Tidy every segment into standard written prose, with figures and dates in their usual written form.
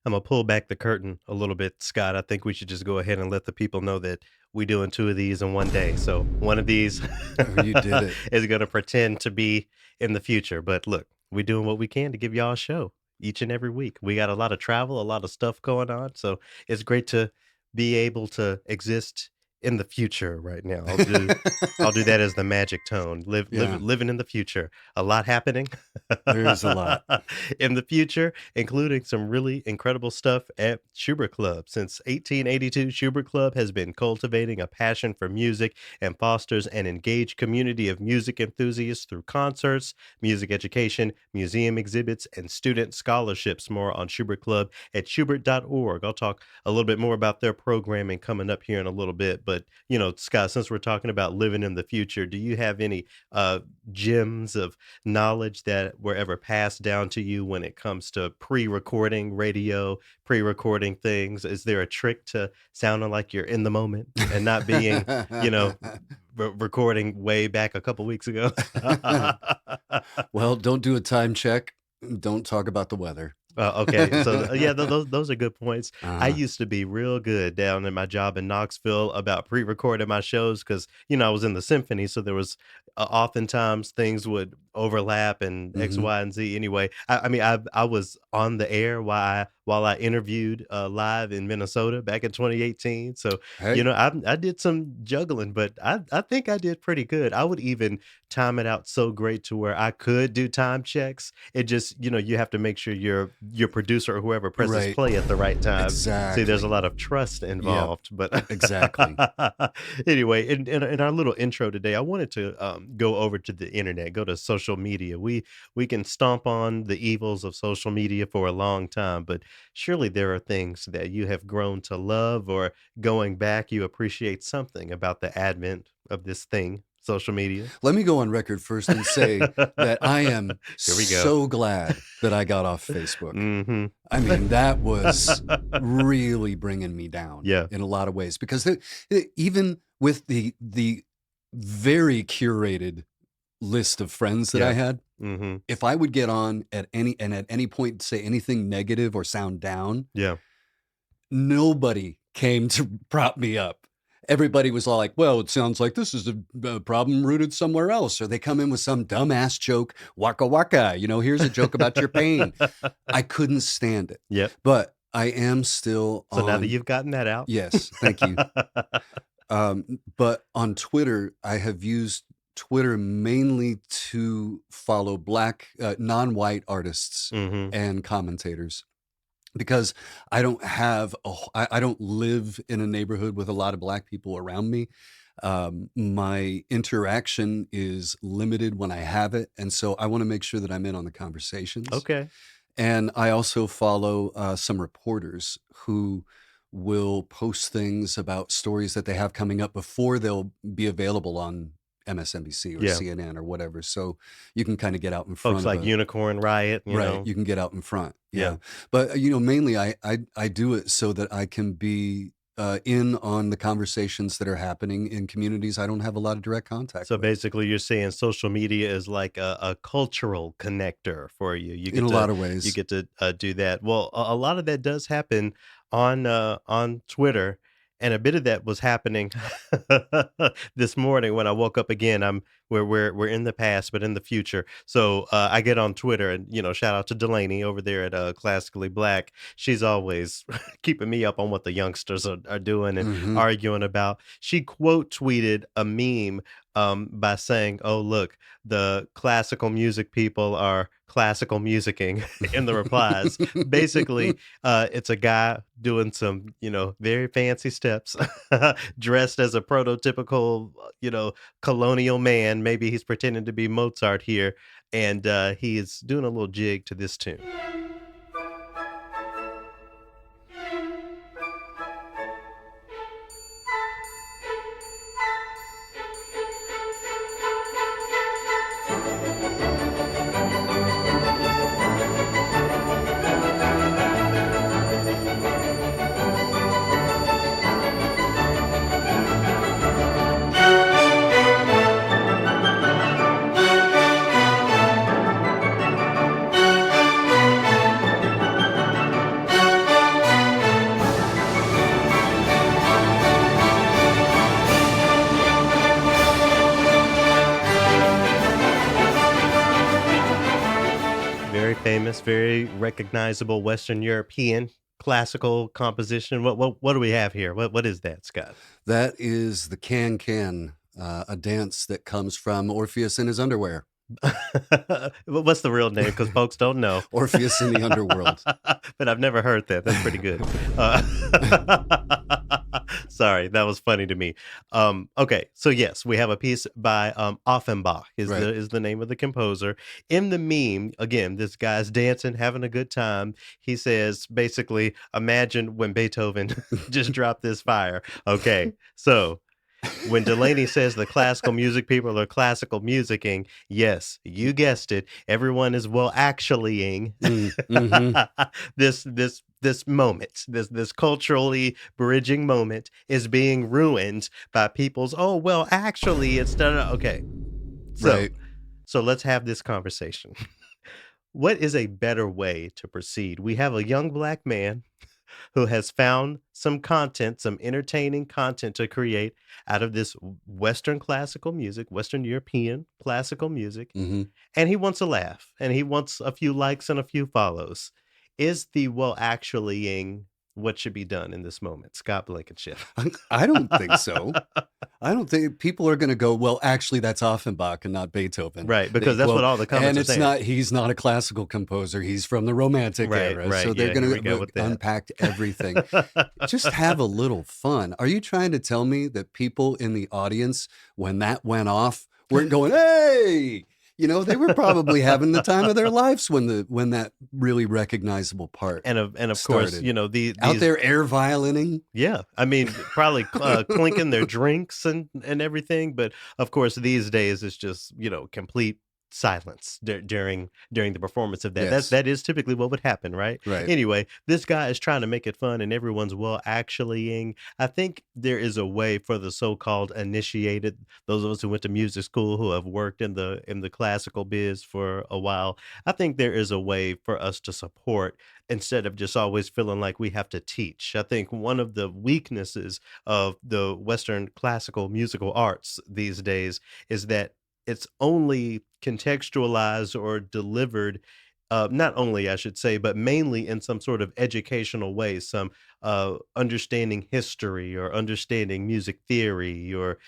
I'm gonna pull back the curtain a little bit, Scott. I think we should just go ahead and let the people know that we doing 2 of these in one day. So one of these Oh, you did it. is gonna pretend to be in the future. But look, we doing what we can to give y'all a show each and every week. We got a lot of travel, a lot of stuff going on, so it's great to be able to exist in the future right now. I'll do that as the magic tone. Yeah, Living in the future. A lot happening there is a lot. in the future, including some really incredible stuff at Schubert Club. Since 1882, Schubert Club has been cultivating a passion for music and fosters an engaged community of music enthusiasts through concerts, music education, museum exhibits, and student scholarships. More on Schubert Club at schubert.org. I'll talk a little bit more about their programming coming up here in a little bit. But, Scott, since we're talking about living in the future, do you have any gems of knowledge that were ever passed down to you when it comes to pre-recording radio, pre-recording things? Is there a trick to sounding like you're in the moment and not being, you know, recording way back a couple weeks ago? Well, don't do a time check. Don't talk about the weather. Okay. So, yeah, those are good points. I Uh, used to be real good down in my job in Knoxville about pre-recording my shows because I was in the symphony, so there was oftentimes things would overlap and X, mhm. Y, and Z. Anyway, I mean, I was on the air while I interviewed live in Minnesota back in 2018. So, Hey, I did some juggling, but I think I did pretty good. I would even time it out so great to where I could do time checks. It just, you have to make sure your producer or whoever presses right. play at the right time. See, there's a Exactly. lot of trust Yep, involved, but exactly. anyway, in our little intro today, I wanted to go over to the internet, go to social media. We can stomp on the evils of social media for a long time, but surely there are things that you have grown to love, or going back, you appreciate something about the advent of this thing, social media. Let me go on record first and say that I am Here we go. so glad that I got off Facebook. Mhm. I mean, that was really bringing me down Yeah. in a lot of ways because even with the very curated list of friends that I Yeah. had, Mhm. if I would get on at any point say anything negative or sound down, Yeah. nobody came to prop me up. Everybody was all like, "Well, it sounds like this is a problem rooted somewhere else," or they come in with some dumbass joke, "Waka waka," here's a joke about your pain. I couldn't stand it, Yep. but I am still So now that on. you've gotten that out. Yes, thank you. But on Twitter, I have used Twitter mainly to follow black, non-white artists Mhm. and commentators because I don't have I don't live in a neighborhood with a lot of black people around me. My interaction is limited when I have it, and so I want to make sure that I'm in on the conversations. Okay. And I also follow some reporters who will post things about stories that they have coming up before they'll be available on MSNBC or Yeah. CNN or whatever. So you can kind of get out in Folks front of like a. Unicorn Riot, Right, you can get out in front, Yeah. yeah. But, mainly I do it so that I can be, in on the conversations that are happening in communities I don't have a lot of direct contact So with, basically you're saying social media is like a cultural connector for you. You in get a to lot of you ways. get to do that. Well, a lot of that does happen on Twitter, and a bit of that was happening this morning when I woke up again. We're in the past, but in the future. So I get on Twitter, and shout out to Delaney over there at Classically Black. She's always keeping me up on what the youngsters are doing and Mhm. arguing about. She quote tweeted a meme by saying, "Oh, look, the classical music people are classical musicking," in the replies. Basically, it's a guy doing some, very fancy steps, dressed as a prototypical, colonial man. Maybe he's pretending to be Mozart here, and he is doing a little jig to this tune. famous, very recognizable Western European classical composition. What do we have here? What is that, Scott? That is the can-can, a dance that comes from Orpheus in his underwear. What's the real name? Because folks don't know. Orpheus in the underworld. But I've never heard that. That's pretty good. Uh, sorry, that was funny to me. Okay, so yes, we have a piece by Offenbach Right. is the name of the composer. In the meme, again, this guy's dancing, having a good time. He says basically, imagine when Beethoven just dropped this fire. Okay, so when Delaney says the classical music people are classical musicking, yes, you guessed it. Everyone is well actuallying Mhm. this moment, this culturally bridging moment is being ruined by people's well actually it's done okay. So Right. so let's have this conversation. What is a better way to proceed? We have a young black man who has found some content, some entertaining content to create out of this Western classical music, Western European classical music, Mhm. and he wants a laugh and he wants a few likes and a few follows. Is the well actuallying what should be done in this moment? Scott Blankenship. I don't think so. I don't think people are gonna go, "Well, actually, that's Offenbach and not Beethoven." Right, because They that's what well, all the and comments are it's saying. not he's not a classical composer, he's from the Romantic Right, era, right. so they're Yeah, here gonna we go with that. unpack everything. Just have a little fun. Are you trying to tell me that people in the audience, when that went off, weren't going, "Hey!" They were probably having the time of their lives when that really recognizable part And of course, started. Out these there air violining. yeah, I mean, probably clinking their drinks and everything, but of course these days it's just, complete silence during the performance of that. Yes. That is typically what would happen, right? Right. Anyway, this guy is trying to make it fun and everyone's well actuallying. I think there is a way for the so-called initiated, those of us who went to music school who have worked in the classical biz for a while. I think there is a way for us to support instead of just always feeling like we have to teach. I think one of the weaknesses of the Western classical musical arts these days is that it's only contextualized or delivered, not only, I should say, but mainly in some sort of educational way, some understanding history or understanding music theory or,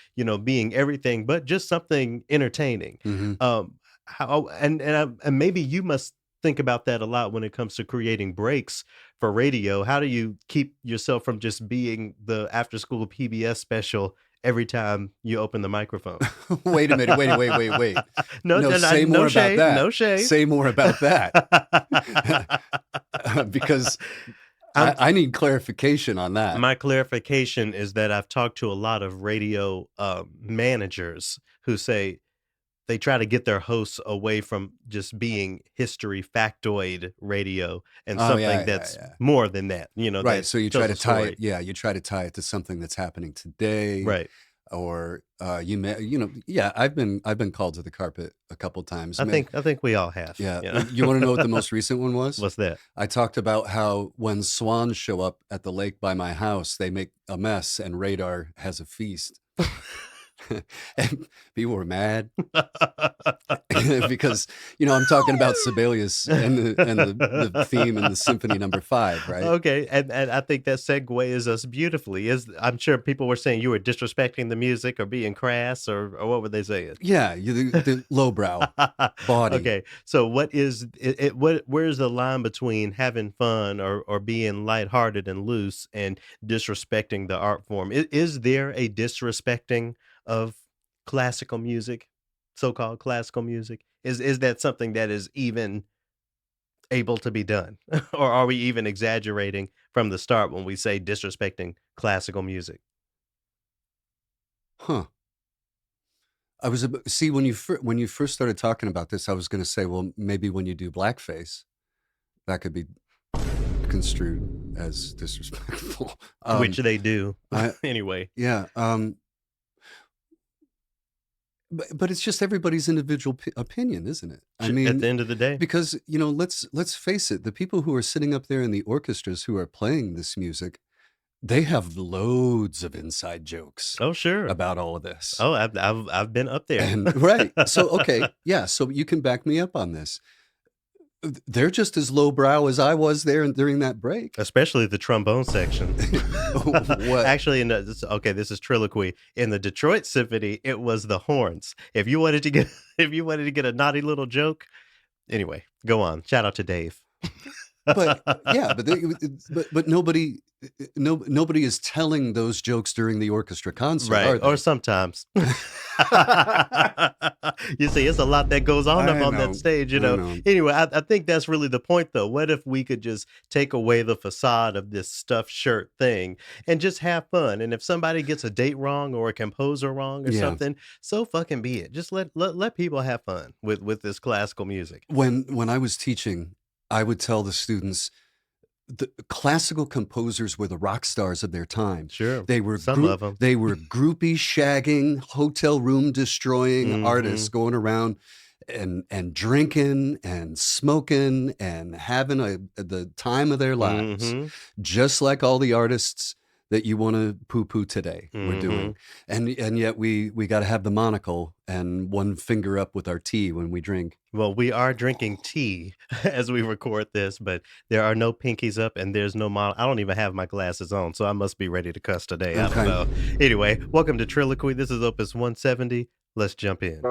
being everything, but just something entertaining. Mhm. How and maybe you must think about that a lot when it comes to creating breaks for radio. How do you keep yourself from just being the after school PBS special every time you open the microphone? Wait a minute. Wait. No, No, say no more about shade, that. no shade. Say more about that. Because I'm I need clarification on that. My clarification is that I've talked to a lot of radio, managers who say they try to get their hosts away from just being history factoid radio and Oh, yeah, something yeah, that's yeah. more than that, Right, that so you try tells to a tie it story. you try to tie it to something that's happening today, Right. or, yeah, I've been called to the carpet a couple times. I think we all have, Yeah, you wanna know what the most recent one was? What's that? I talked about how when swans show up at the lake by my house, they make a mess and radar has a feast. And people were mad because, I'm talking about Sibelius and the theme in the Symphony Number 5, right? Okay, and I think that segues us beautifully. Is I'm sure people were saying you were disrespecting the music or being crass or what were they saying? Yeah, the lowbrow, bawdy. Okay, so what is it, where's the line between having fun or being lighthearted and loose and disrespecting the art form? Is there a disrespecting of classical music, so-called classical music? Is that something that is even able to be done? Or are we even exaggerating from the start when we say disrespecting classical music? Huh. I was see when you first started talking about this, I was gonna say, well, maybe when you do blackface, that could be construed as disrespectful. Which they do. I Anyway, yeah, but it's just everybody's individual opinion, isn't it? I at the mean, end of the day. because, let's face it, the people who are sitting up there in the orchestras who are playing this music, they have loads of inside jokes Oh, sure. about all of this. Oh, I've been up there. And right. So, okay, yeah, so you can back me up on this. They're just as lowbrow as I was there during that break. Especially the trombone section. What? Actually, this is Trilloquy. In the Detroit Symphony, it was the horns. If you wanted to get if you wanted to get a naughty little joke, anyway, go on. Shout out to Dave. But yeah, but nobody nobody is telling those jokes during the orchestra concert, Right, are or they? sometimes. You see, it's a lot that goes on up I on that know. stage, I know. Anyway, I think that's really the point, though. What if we could just take away the facade of this stuffed shirt thing and just have fun? And if somebody gets a date wrong or a composer wrong or Yeah. something, so fucking be it. Just let people have fun with this classical music. When I was teaching, I would tell the students the classical composers were the rock stars of their time. Sure, They were some of them. they were groupie shagging, hotel room destroying artists Mhm, going around and drinking and smoking and having the time of their lives, mhm, just like all the artists that you want to poo-poo today were doing. mhm. And yet we got to have the monocle and one finger up with our tea when we drink. Well, we are drinking tea as we record this, but there are no pinkies up and there's no I don't even have my glasses on, so I must be ready to cuss today. I don't Okay. know. Anyway, welcome to Trilloquy. This is Opus 170. Let's jump in.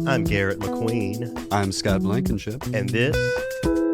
I'm Garrett McQueen, I'm Scott Blankenship. and this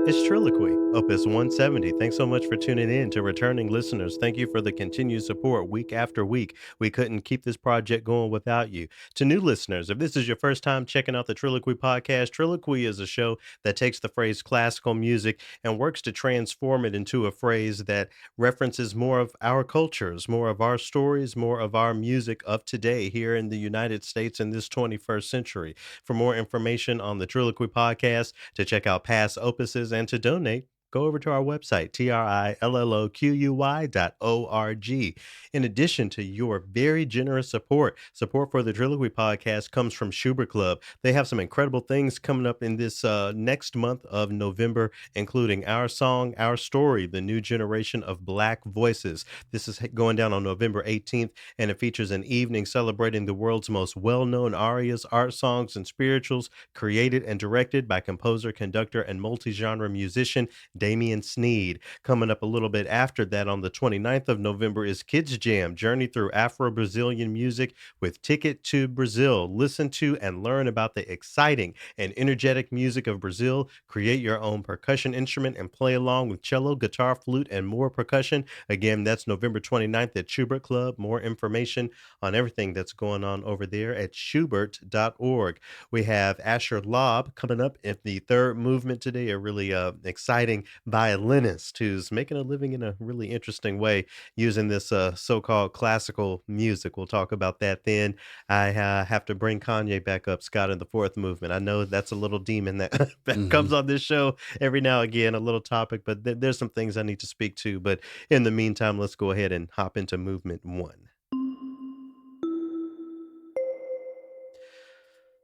is Trilloquy, Opus 170. Thanks so much for tuning in. To returning listeners, thank you for the continued support week after week. We couldn't keep this project going without you. To new listeners, if this is your first time checking out the Trilloquy podcast, Trilloquy is a show that takes the phrase classical music and works to transform it into a phrase that references more of our cultures, more of our stories, more of our music of today here in the United States in this 21st century. For more information on the Trilloquy podcast, to check out past opuses, and to donate, go over to our website, TRILLOQUY.org. In addition to your very generous support for the Trilloquy podcast comes from Schubert Club. They have some incredible things coming up in this next month of November, including Our Song, Our Story, the new generation of Black voices. This is going down on November 18th, and it features an evening celebrating the world's most well-known arias, art songs, and spirituals, created and directed by composer, conductor, and multi-genre musician Damian Sneed. Coming up a little bit after that on the 29th of November is Kids Jam, Journey Through Afro-Brazilian Music with Ticket to Brazil. Listen to and learn about the exciting and energetic music of Brazil. Create your own percussion instrument and play along with cello, guitar, flute, and more percussion. Again, that's November 29th at Schubert Club. More information on everything that's going on over there at schubert.org. We have Asher Lobb coming up in the third movement today, a really exciting violinist who's making a living in a really interesting way using this so-called classical music. We'll talk about that then. I have to bring Kanye back up, Scott, in the fourth movement. I know that's a little demon that, that Mhm. comes on this show every now and again, a little topic, but there's some things I need to speak to. But in the meantime, let's go ahead and hop into movement one.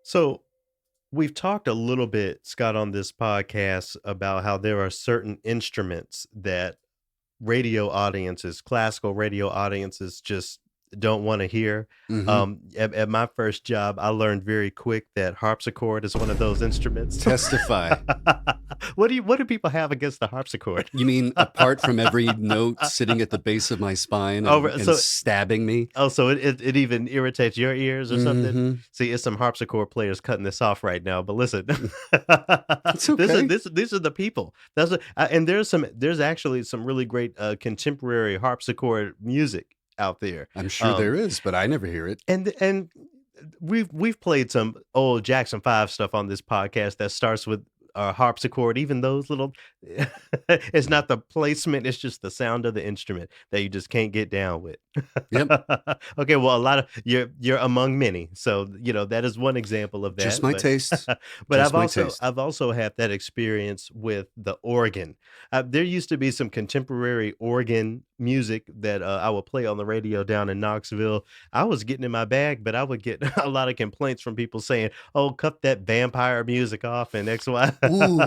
So, we've talked a little bit, Scott, on this podcast about how there are certain instruments that radio audiences, classical radio audiences just don't wanna hear. Mhm. At my first job, I learned very quick that harpsichord is one of those instruments. Testify. What do people have against the harpsichord? You mean apart from every note sitting at the base of my spine Over and so stabbing me? Oh, so it even irritates your ears or something? Mhm. See, it's some harpsichord players cutting this off right now, but listen, It's okay. these are the people. And there's actually some really great contemporary harpsichord music out there. I'm sure Um, there is, but I never hear it. and we've played some old Jackson 5 stuff on this podcast that starts with harpsichord, even those little it's not the placement, it's just the sound of the instrument that you just can't get down with. Yep, Okay, well, a lot of you're among many, so, that is one example of just that, my but taste, but just my taste. I've also had that experience with the organ. There used to be some contemporary organ music that, I would play on the radio down in Knoxville. I was getting in my bag, but I would get a lot of complaints from people saying, "Oh, cut that vampire music off," and X, Y. Ooh,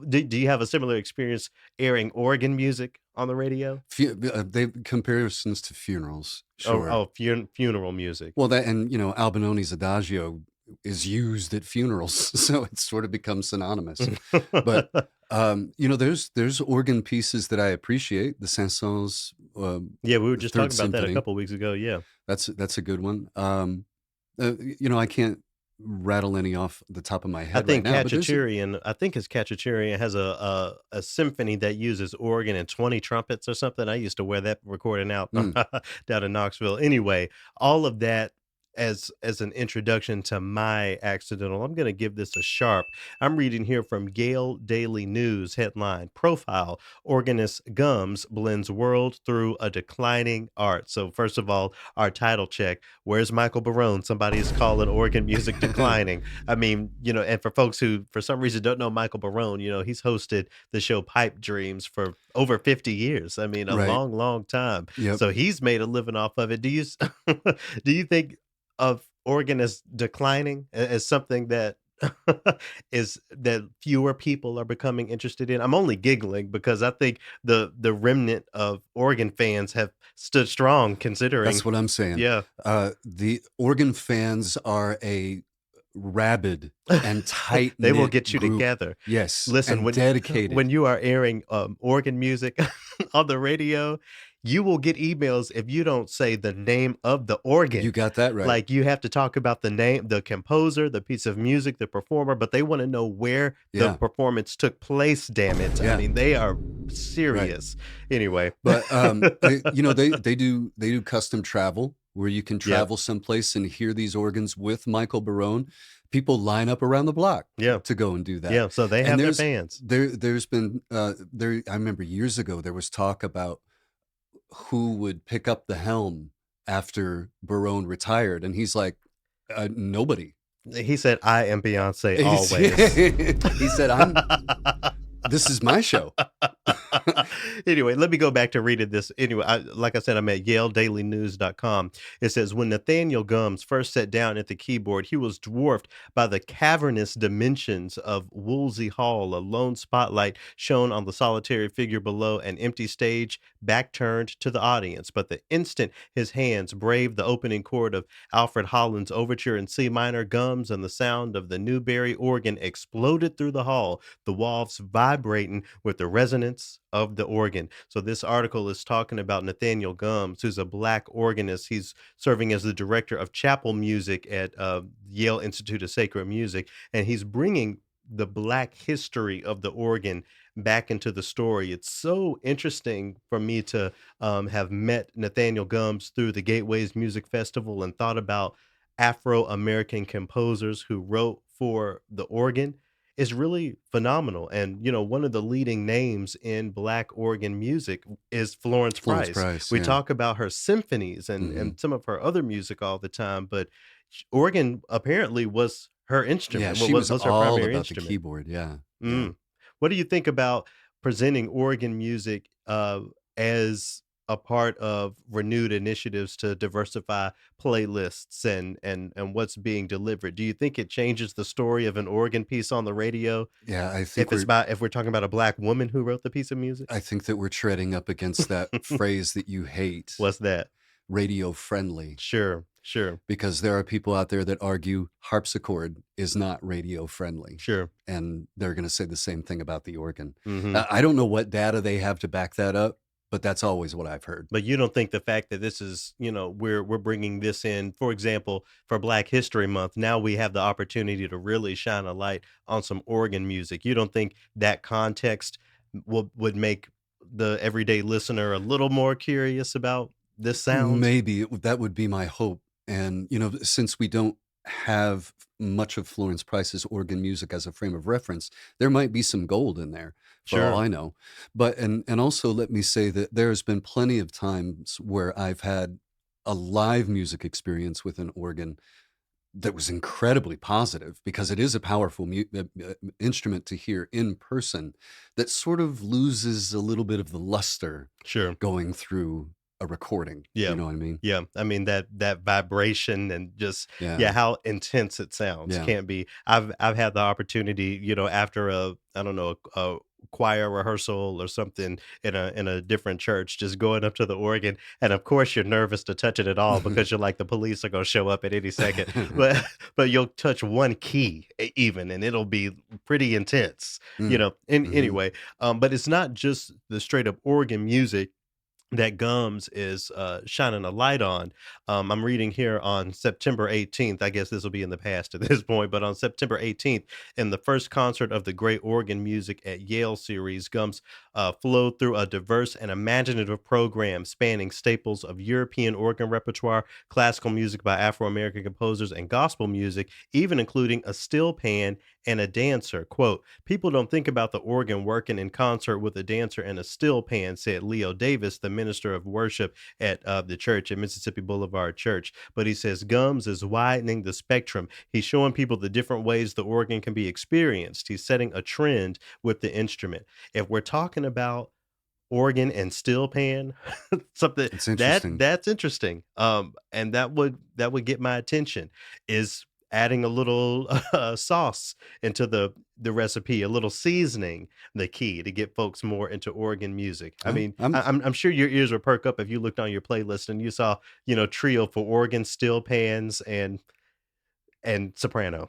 Do you have a similar experience airing organ music on the radio? they comparisons to funerals, Oh, sure. funeral music. Well, that and, Albinoni's Adagio is used at funerals, so it sort of becomes synonymous. But, there's organ pieces that I appreciate, the Saint-Saëns, Yeah, we were just 3rd talking about that a Symphony, couple weeks ago, yeah. that's a good one. I can't rattle any off the top of my I head right think now, but there's a Cacciatorian I think it's Cacciatorian has a symphony that uses organ and 20 trumpets or something. I used to wear that recording out mm, down in Knoxville. Anyway, all of that as an introduction to my accidental, I'm gonna give this a sharp. I'm reading here from Gale Daily News headline, "Profile, Organist Gums blends world through a declining art." So first of all, our title check, where's Michael Barone? Somebody is calling organ music declining. I mean, and for folks who for some reason don't know Michael Barone, he's hosted the show Pipe Dreams for over 50 years. I mean, a right, long, long time. yep. So he's made a living off of it. Do you think of organ as declining as something that is that fewer people are becoming interested in? I'm only giggling because I think the remnant of organ fans have stood strong That's considering. what I'm saying. Yeah. The organ fans are a rabid and They will tight-knit get you group. together. Yes, Listen, and when dedicated. you are airing, organ music on the radio, you will get emails if you don't say the name of the You organ. got that right. Like, you have to talk about the name, the composer, the piece of music, the performer, but they wanna know where the Yeah, performance took place, damn it. I yeah, mean, they are right. serious. Anyway. But, they do custom travel where you can Yep, travel someplace and hear these organs with Michael Barone. People line up around the block yeah, to go and do that. yeah, so they And have their fans. there's been, I remember years ago, there was talk about who would pick up the helm after Barone retired, and he's like, "Nobody." He said, "I am Beyoncé He's always." he said, "This is my show." Anyway, let me go back to reading this. Anyway, like I said, I'm at YaleDailyNews.com. It says, when Nathaniel Gums first sat down at the keyboard, he was dwarfed by the cavernous dimensions of Woolsey Hall, a lone spotlight shone on the solitary figure below an empty stage, back turned to the audience. But the instant his hands braved the opening chord of Alfred Holland's overture in C minor, Gums and the sound of the Newberry organ exploded through the hall, the walls vibrating with the resonance of the organ. So this article is talking about Nathaniel Gums, who's a black organist. He's serving as the director of chapel music at Yale Institute of Sacred Music, and he's bringing the black history of the organ back into the story. It's so interesting for me to have met Nathaniel Gums through the Gateways Music Festival and thought about Afro American composers who wrote for the organ is really phenomenal. And, one of the leading names in Black organ music is Florence Florence Price. Price, We yeah. talk about her symphonies Mhm. and some of her other music all the time, but organ apparently was her Yeah, instrument, she was was her all primary about the instrument. keyboard, yeah, yeah. Mm. What do you think about presenting organ music, as a part of renewed initiatives to diversify playlists and what's being delivered? Do you think it changes the story of an organ piece on the radio Yeah, I think we're if we're talking about a black woman who wrote the piece of music? I think that we're treading up against that phrase that you hate, What's that? radio friendly, Sure, sure, because there are people out there that argue harpsichord is not radio friendly, sure. and they're gonna say the same thing about the organ. Mhm. I don't know what data they have to back that up, but that's always what I've heard. But you don't think the fact that this is, we're bringing this in, for example, for Black History Month, now we have the opportunity to really shine a light on some organ music. You don't think that context would make the everyday listener a little more curious about this sound? Maybe that would be my hope, and, since we don't have much of Florence Price's organ music as a frame of reference, there might be some gold in there for all Sure. I know. But and also let me say that there's been plenty of times where I've had a live music experience with an organ that was incredibly positive because it is a powerful instrument to hear in person that sort of loses a little bit of the luster Sure. going through a recording. You Yeah. know what I mean? Yeah. I mean that vibration and just yeah, Yeah. how intense it sounds Yeah. can't be. I've had the opportunity, after a I don't know, a choir rehearsal or something in a different church, just going up to the organ, and of course you're nervous to touch it at all because you're like the police are gonna show up at any second. But but you'll touch one key even, and it'll be pretty intense. Mm. Mhm. Anyway, but it's not just the straight up organ music that Gums is, shining a light on. I'm reading here on September 18th. I guess this will be in the past at this point, but on September 18th, in the first concert of the Great Organ Music at Yale series, Gums flowed through a diverse and imaginative program spanning staples of European organ repertoire, classical music by Afro American composers, and gospel music, even including a steel pan and a dancer. Quote, people don't think about the organ working in concert with a dancer and a steel pan, said Leo Davis, the minister of worship at the church at Mississippi Boulevard Church. But he says Gums is widening the spectrum. He's showing people the different ways the organ can be experienced. He's setting a trend with the instrument. If we're talking about organ and steel pan, something It's interesting. that's interesting. And that would get my attention is adding a little sauce into the recipe, a little seasoning, the key to get folks more into organ music. I Oh, mean, I'm I'm sure your ears would perk up if you looked on your playlist and you saw, trio for organ, steel pans, and soprano,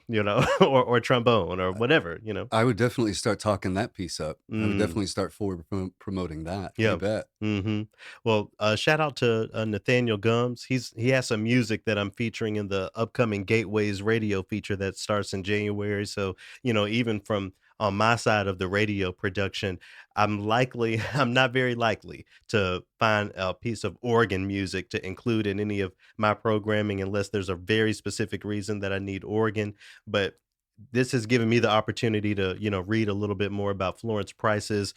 or trombone or whatever. I would definitely start talking that piece up. I would Mm. definitely start forward promoting that. You Yeah. bet. Mhm. Well, shout out to, Nathaniel Gums. He has some music that I'm featuring in the upcoming Gateways radio feature that starts in January. So, even from on my side of the radio production, I'm not very likely to find a piece of organ music to include in any of my programming unless there's a very specific reason that I need organ. But this has given me the opportunity to, read a little bit more about Florence Price's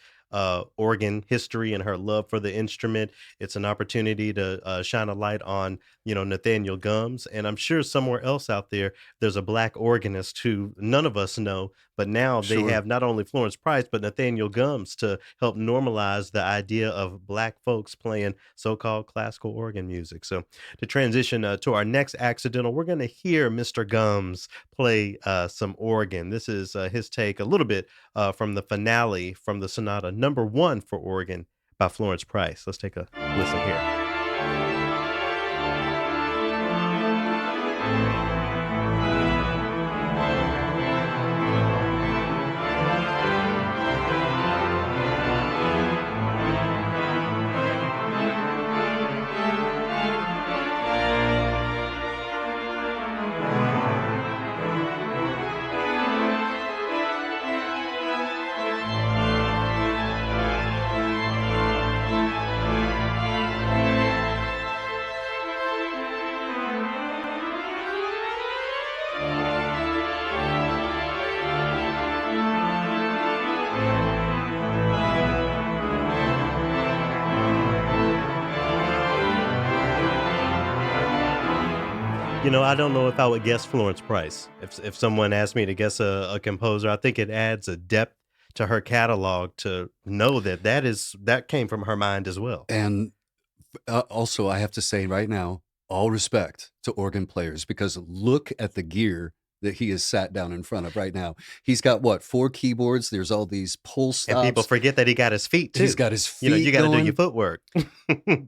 organ history and her love for the instrument. It's an opportunity to shine a light on, Nathaniel Gums. And I'm sure somewhere else out there, there's a black organist who none of us know, but now they Sure. have not only Florence Price, but Nathaniel Gums to help normalize the idea of black folks playing so called classical organ music. So to transition to our next accidental, we're going to hear Mr. Gums play some organ. This is his take a little bit from the finale from the sonata number one for organ by Florence Price. Let's take a listen here. I don't know if I would guess Florence Price. If someone asked me to guess a composer, I think it adds a depth to her catalog to know that came from her mind as well. And also, I have to say right now, all respect to organ players because look at the gear that he is sat down in front of right now. He's got what, 4 keyboards? There's all these pull And people stops. forget that he got his feet He's too. got his You feet got to do your going. footwork.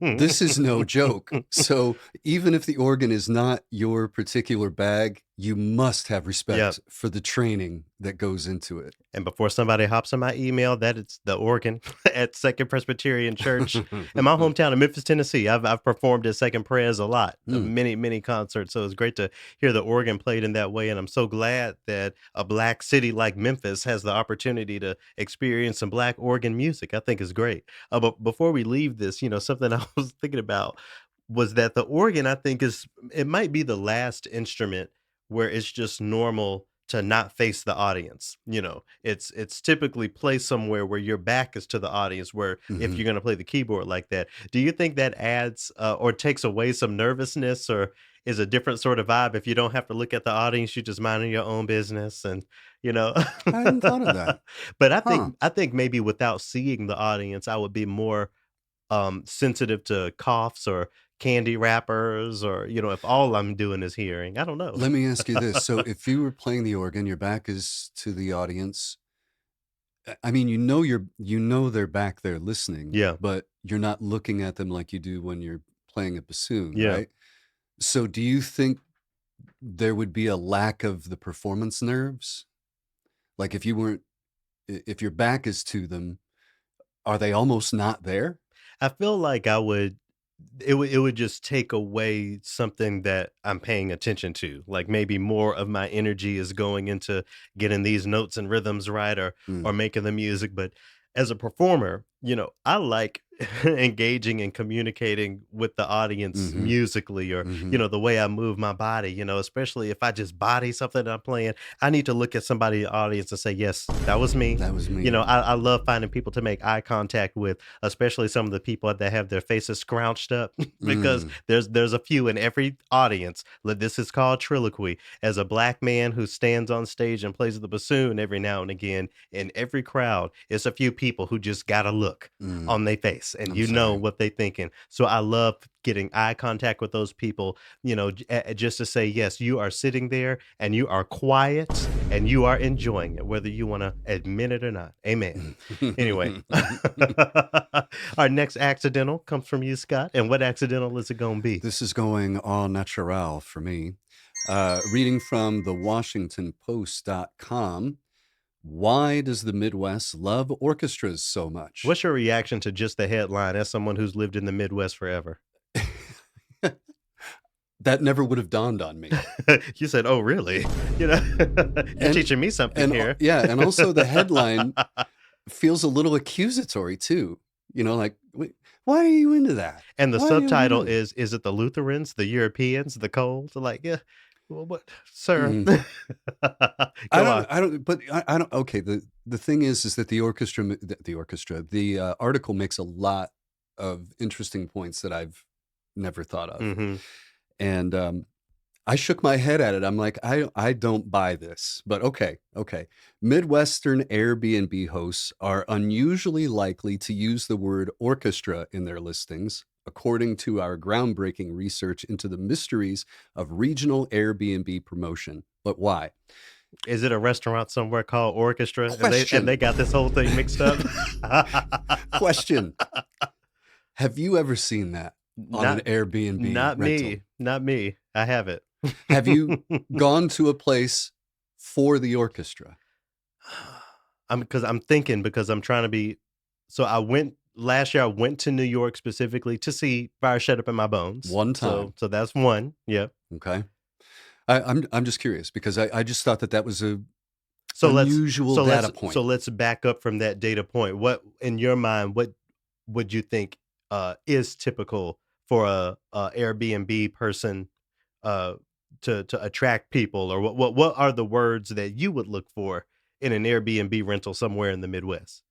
This is no joke. So even if the organ is not your particular bag, you must have Yeah. respect for the training that goes into it. And before somebody hops on my email, that it's the organ at Second Presbyterian Church in my hometown of Memphis, Tennessee. I've performed at Second Pres a lot, Mm, many concerts. So it's great to hear the organ played in that way. And I'm so glad that a black city like Memphis has the opportunity to experience some black organ music. I think is great. But before we leave this, something I was thinking about was that the organ, I think, it might be the last instrument where it's just normal to not face the audience. It's typically placed somewhere where your back is to the audience, where if Mhm. you're gonna play the keyboard like that, do you think that adds, or takes away some nervousness, or is a different sort of vibe if you don't have to look at the audience, you just minding your own business and, you know? I hadn't thought of that. But I Huh. think I think maybe without seeing the audience, I would be more, sensitive to coughs or candy wrappers, or, if all I'm doing is hearing. I don't know. Let me ask you this. So if you were playing the organ, your back is to the audience. I mean, you know they're back there listening, Yeah, but you're not looking at them like you do when you're playing a bassoon, yeah. right? So do you think there would be a lack of the performance nerves? Like if you weren't if your back is to them, are they almost not there? I feel like it would just take away something that I'm paying attention to. Like maybe more of my energy is going into getting these notes and rhythms right, or Mm. making the music. But as a performer, I like engaging and communicating with the audience Mhm. musically, or Mhm. the way I move my body, especially if I just body something that I'm playing. I need to look at somebody in the audience and say, yes, that was me. That was You me. know, I love finding people to make eye contact with, especially some of the people that have their faces scrounched up, because Mm. there's a few in every audience. This is called Triloquy. As a black man who stands on stage and plays the bassoon every now and again, in every crowd, it's a few people who just got to look Mm. on their face, and I'm you know sorry. what they thinking. So I love getting eye contact with those people, just to say, yes, you are sitting there and you are quiet and you are enjoying it, whether you want to admit it or not. Amen. Anyway, our next accidental comes from you, Scott. And what accidental is it going to be? This is going all natural for me. Reading from the WashingtonPost.com. Why does the Midwest love orchestras so much? What's your reaction to just the headline as someone who's lived in the Midwest forever? That never would have dawned on me. You said, "Oh, really?" You're And teaching me something here. yeah, and also the headline feels a little accusatory too. Like, "Wait, why are you into that? And the Why are you subtitle into that?" is it the Lutherans, the Europeans, the cold? Like, yeah, well, what, sir? Mm. Go on. But I don't. Okay, the thing is that the article makes a lot of interesting points that I've never thought of, Mhm. and I shook my head at it. I'm like, I don't buy this, but okay, okay. Midwestern Airbnb hosts are unusually likely to use the word orchestra in their listings, according to our groundbreaking research into the mysteries of regional Airbnb promotion. But why? Is it a restaurant somewhere called Orchestra, and they Question. got this whole thing mixed up? Question. Have you ever seen that on an Not Airbnb not rental? me, not me. I have it. Have you gone to a place for the orchestra? I'm thinking, because I'm trying to be. So I went last year. I went to New York specifically to see Fire Shut Up in My Bones. One So time. so that's one. Yeah. Okay. I'm just curious because I just thought that that was a So let's unusual so data let's point. so let's back up from that data point. What in your mind, what would you think is typical for a Airbnb person, uh to attract people, or what are the words that you would look for in an Airbnb rental somewhere in the Midwest?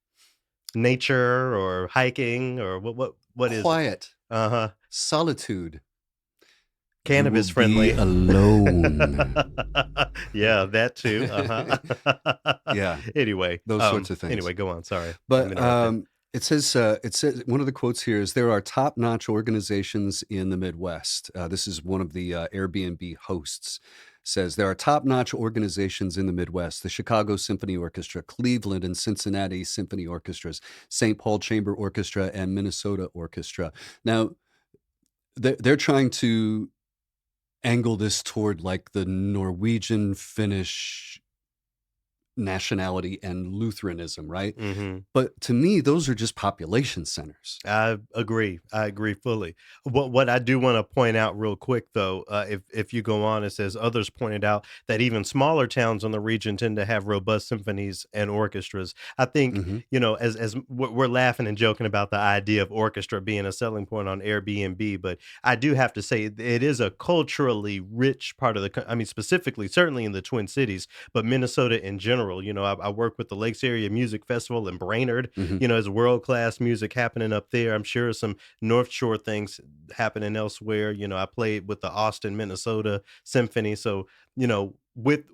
Nature or hiking, or what is it? Quiet, Uh-huh. solitude. You will Cannabis be friendly. alone. Yeah, that too. Uh-huh. Yeah, Anyway, those sorts of things. anyway, go on. Sorry. I'm But interrupted. it says one of the quotes here is there are top-notch organizations in the Midwest. This is one of the Airbnb hosts says there are top-notch organizations in the Midwest: the Chicago Symphony Orchestra, Cleveland and Cincinnati Symphony Orchestras, St. Paul Chamber Orchestra, and Minnesota Orchestra. Now, they're trying to angle this toward like the Norwegian, Finnish, nationality and Lutheranism, right? Mhm. But to me, those are just population centers. I agree. I agree fully. What I do want to point out real quick though, if you go on, it says others pointed out that even smaller towns in the region tend to have robust symphonies and orchestras. I think Mhm. as we're laughing and joking about the idea of orchestra being a selling point on Airbnb, but I do have to say it is a culturally rich part of I mean, specifically, certainly in the Twin Cities, but Minnesota in general. I work with the Lakes Area Music Festival in Brainerd. Mhm. There's world class music happening up there. I'm sure some North Shore things happening elsewhere. I played with the Austin, Minnesota Symphony. So, with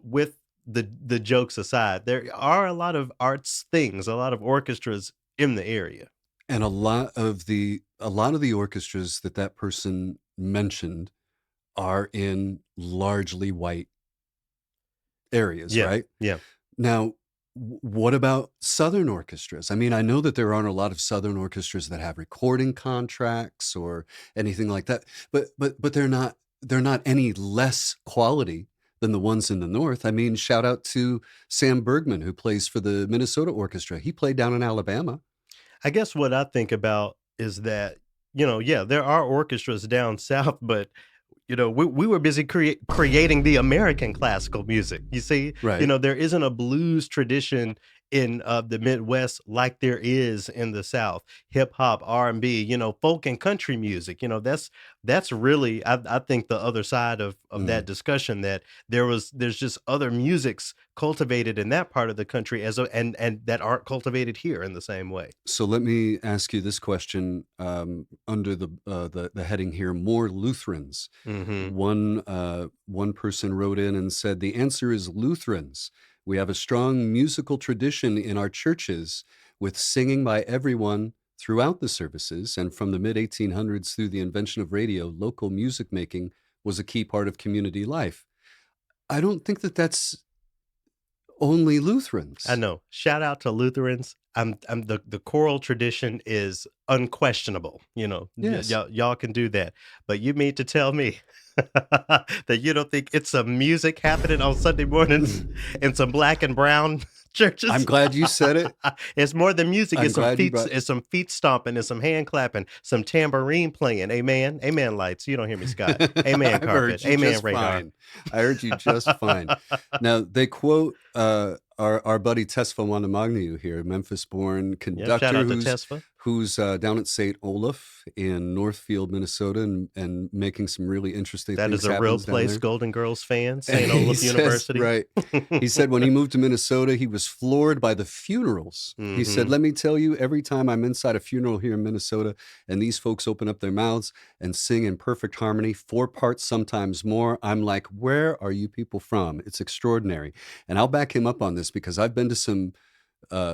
the jokes aside, there are a lot of arts things, a lot of orchestras in the area. And a lot of the orchestras that that person mentioned are in largely white areas, Yeah, right? yeah. Now, what about Southern orchestras? I mean, I know that there aren't a lot of Southern orchestras that have recording contracts or anything like that, but they're not any less quality than the ones in the North. I mean, shout out to Sam Bergman, who plays for the Minnesota Orchestra. He played down in Alabama. I guess what I think about is that, yeah, there are orchestras down south, but we were busy creating the American classical music. You see, Right. there isn't a blues tradition in the Midwest like there is in the South. Hip hop, R&B, folk and country music. That's really I think the other side of that Mm. discussion that there's just other musics cultivated in that part of the country and that aren't cultivated here in the same way. So let me ask you this question under the heading here: more Lutherans. Mhm. One person wrote in and said the answer is Lutherans. We have a strong musical tradition in our churches with singing by everyone throughout the services, and from the mid 1800s through the invention of radio, local music making was a key part of community life. I don't think that that's only I Lutherans. know. Shout out to Lutherans. I'm the choral tradition is unquestionable. Yes. Y'all can do that. But you mean to tell me that you don't think it's some music happening on Sunday mornings in some black and brown I'm churches? glad you said it. It's more than music. I'm glad you brought. It's some feet stomping, it's some hand clapping, some tambourine playing. Amen. Amen. Lights. You don't hear me, Scott. Amen. I've Carpet. heard you Amen. just Radar. fine. I heard you just fine. Now they quote our buddy Tesfa Wandamagnu here, Memphis-born Yep. Shout conductor out to who's Tesfa. down at St. Olaf in Northfield, Minnesota, and making some really interesting That is things a real happens down place, there. Golden Girls fan, And St. he Olaf says, University. right. He said when he moved to Minnesota, he was floored by the funerals. He said, Mhm. let me tell you, every time I'm inside a funeral here in Minnesota and these folks open up their mouths and sing in perfect harmony, four parts, sometimes more, I'm like, where are you people from? It's extraordinary. And I'll back him up on this because I've been to some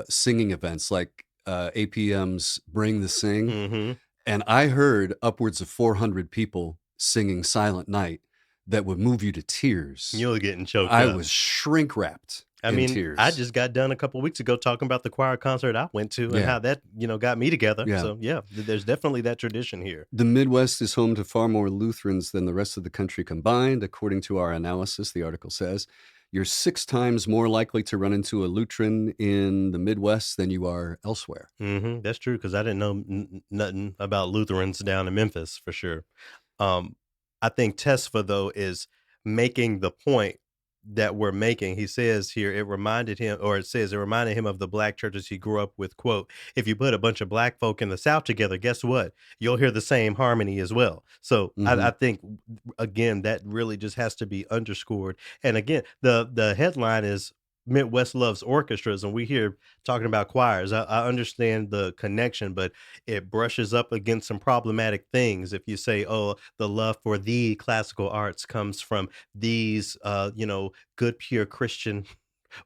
singing events like APM's Bring the Sing, Mhm. and I heard upwards of 400 people singing Silent Night that would move you to tears. You're getting choked I up. was shrink wrapped I in mean, I tears. just got done a couple weeks ago talking about the choir concert I went to and Yeah, how that, got me together. yeah. So, yeah, there's definitely that tradition here. The Midwest is home to far more Lutherans than the rest of the country combined, according to our analysis, the article says. You're 6 times more likely to run into a Lutheran in the Midwest than you are elsewhere. Mhm. That's true because I didn't know nothing about Lutherans down in Memphis for sure. Um, I think Tesfa though is making the point that we're making. He says here it says it reminded him of the black churches he grew up with. Quote, if you put a bunch of black folk in the South together, guess what? You'll hear the same harmony as well. So I Mhm. think again that really just has to be underscored. And again, the headline is Midwest loves orchestras, and we hear talking about choirs. I understand the connection, but it brushes up against some problematic things. If you say, "Oh, the love for the classical arts comes from these, good, pure Christian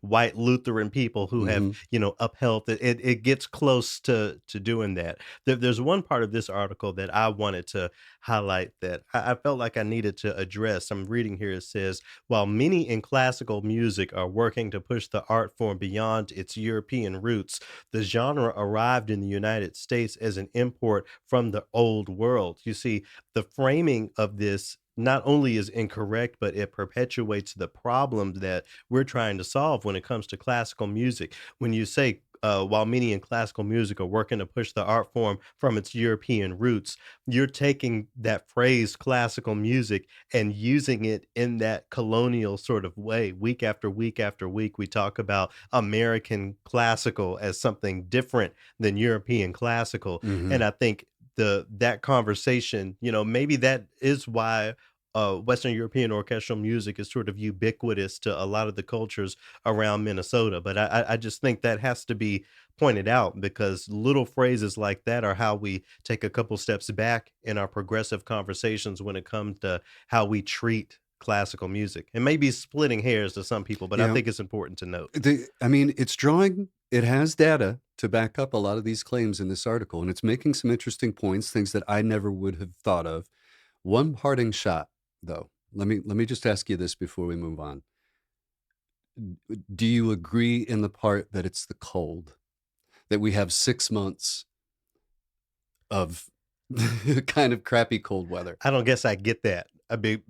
white Lutheran people who have, Mhm. upheld it gets close to doing that. There's one part of this article that I wanted to highlight that I felt like I needed to address. I'm reading here. It says, while many in classical music are working to push the art form beyond its European roots, the genre arrived in the United States as an import from the old world. You see, the framing of this not only is incorrect, but it perpetuates the problem that we're trying to solve when it comes to classical music. When you say, while many in classical music are working to push the art form from its European roots, you're taking that phrase classical music and using it in that colonial sort of way. Week after week after week, we talk about American classical as something different than European classical. Mhm. And I think that conversation, maybe that is why Western European orchestral music is sort of ubiquitous to a lot of the cultures around Minnesota. But I just think that has to be pointed out because little phrases like that are how we take a couple steps back in our progressive conversations when it comes to how we treat classical music. And maybe splitting hairs to some people, but I Yeah. think it's important to note. I mean, it has data to back up a lot of these claims in this article, and it's making some interesting points, things that I never would have thought of. One parting shot, though. Let me just ask you this before we move on. Do you agree in the part that it's the cold? That we have 6 months of kind of crappy cold weather? I don't guess I get that.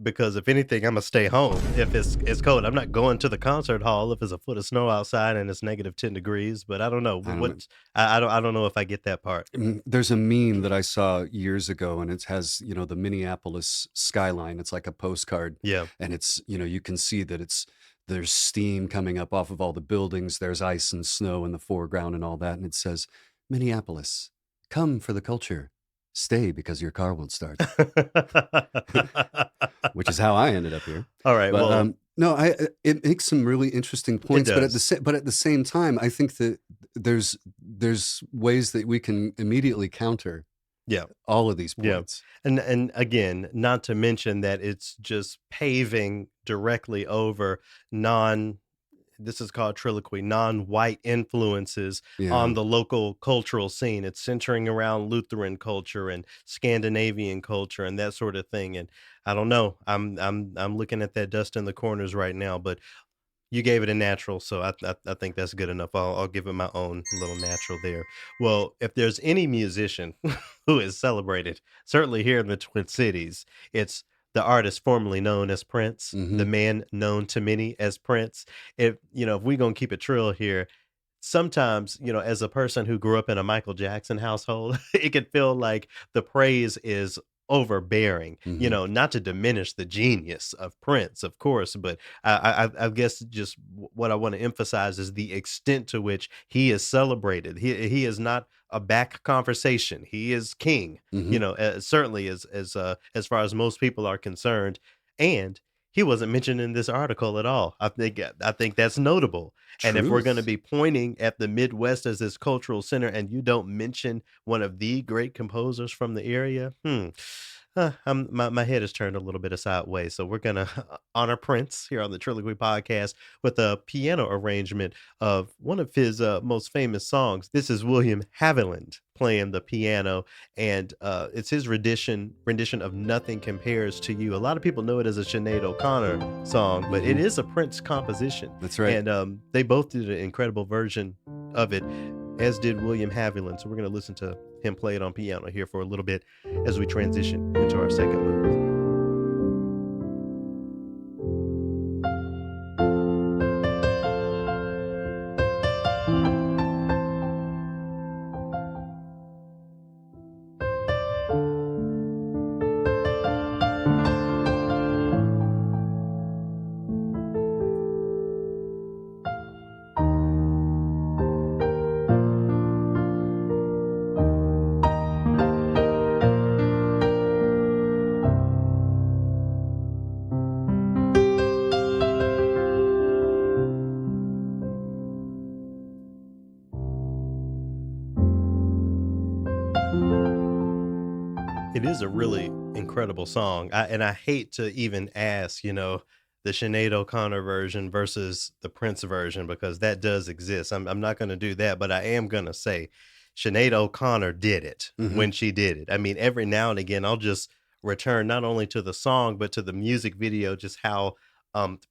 Because if anything, Imma stay home if it's cold. I'm not going to the concert hall if it's a foot of snow outside and it's negative 10 degrees, but I don't know. I don't know. I don't know if I get that part. There's a meme that I saw years ago, and it has, the Minneapolis skyline. It's like a postcard, Yeah. and you can see that there's steam coming up off of all the buildings. There's ice and snow in the foreground and all that, and it says, "Minneapolis, come for the culture, stay because your car won't start," which is how I ended up here. Alright, But well, no, it makes some really interesting it points. does. But at the same time, I think that there's ways that we can immediately counter Yeah. all of these Yeah. points. And again, not to mention that it's just paving directly over non this is called Triloquy, non-white influences on Yeah. the local cultural scene. It's centering around Lutheran culture and Scandinavian culture and that sort of thing. And I don't know. I'm looking at that dust in the corners right now, but you gave it a natural, so I think that's good enough. I'll give it my own little natural there. Well, if there's any musician who is celebrated, certainly here in the Twin Cities, it's the artist formerly known as Prince, the Mhm. man known to many as Prince. If we gonna keep it trill here, sometimes, as a person who grew up in a Michael Jackson household, it could feel like the praise is overbearing, Mhm. not to diminish the genius of Prince, of course, but I guess just what I want to emphasize is the extent to which he is celebrated. He is not a back conversation. He is king, Mhm. certainly as far as most people are concerned, and he wasn't mentioned in this article at all. I think that's notable, and if we're gonna Truth. be pointing at the Midwest as this cultural center and you don't mention one of the great composers from the area, my head is turned a little bit sideways. So we're gonna honor Prince here on the Triloquy podcast with a piano arrangement of one of his most famous songs. This is William Haviland playing the piano, and it's his rendition of "Nothing Compares to You." A lot of people know it as a Sinead O'Connor song, but it Mhm. is a Prince composition, That's right. and they both did an incredible version of it, as did William Haviland. So we're gonna listen to him play it on piano here for a little bit as we transition into our second movement. It is a really incredible song. I hate to even ask, the Sinead O'Connor version versus the Prince version because that does exist. I'm not gonna do that, but I am gonna say Sinead O'Connor did it Mhm. when she did it. I mean, every now and again, I'll just return not only to the song, but to the music video, just how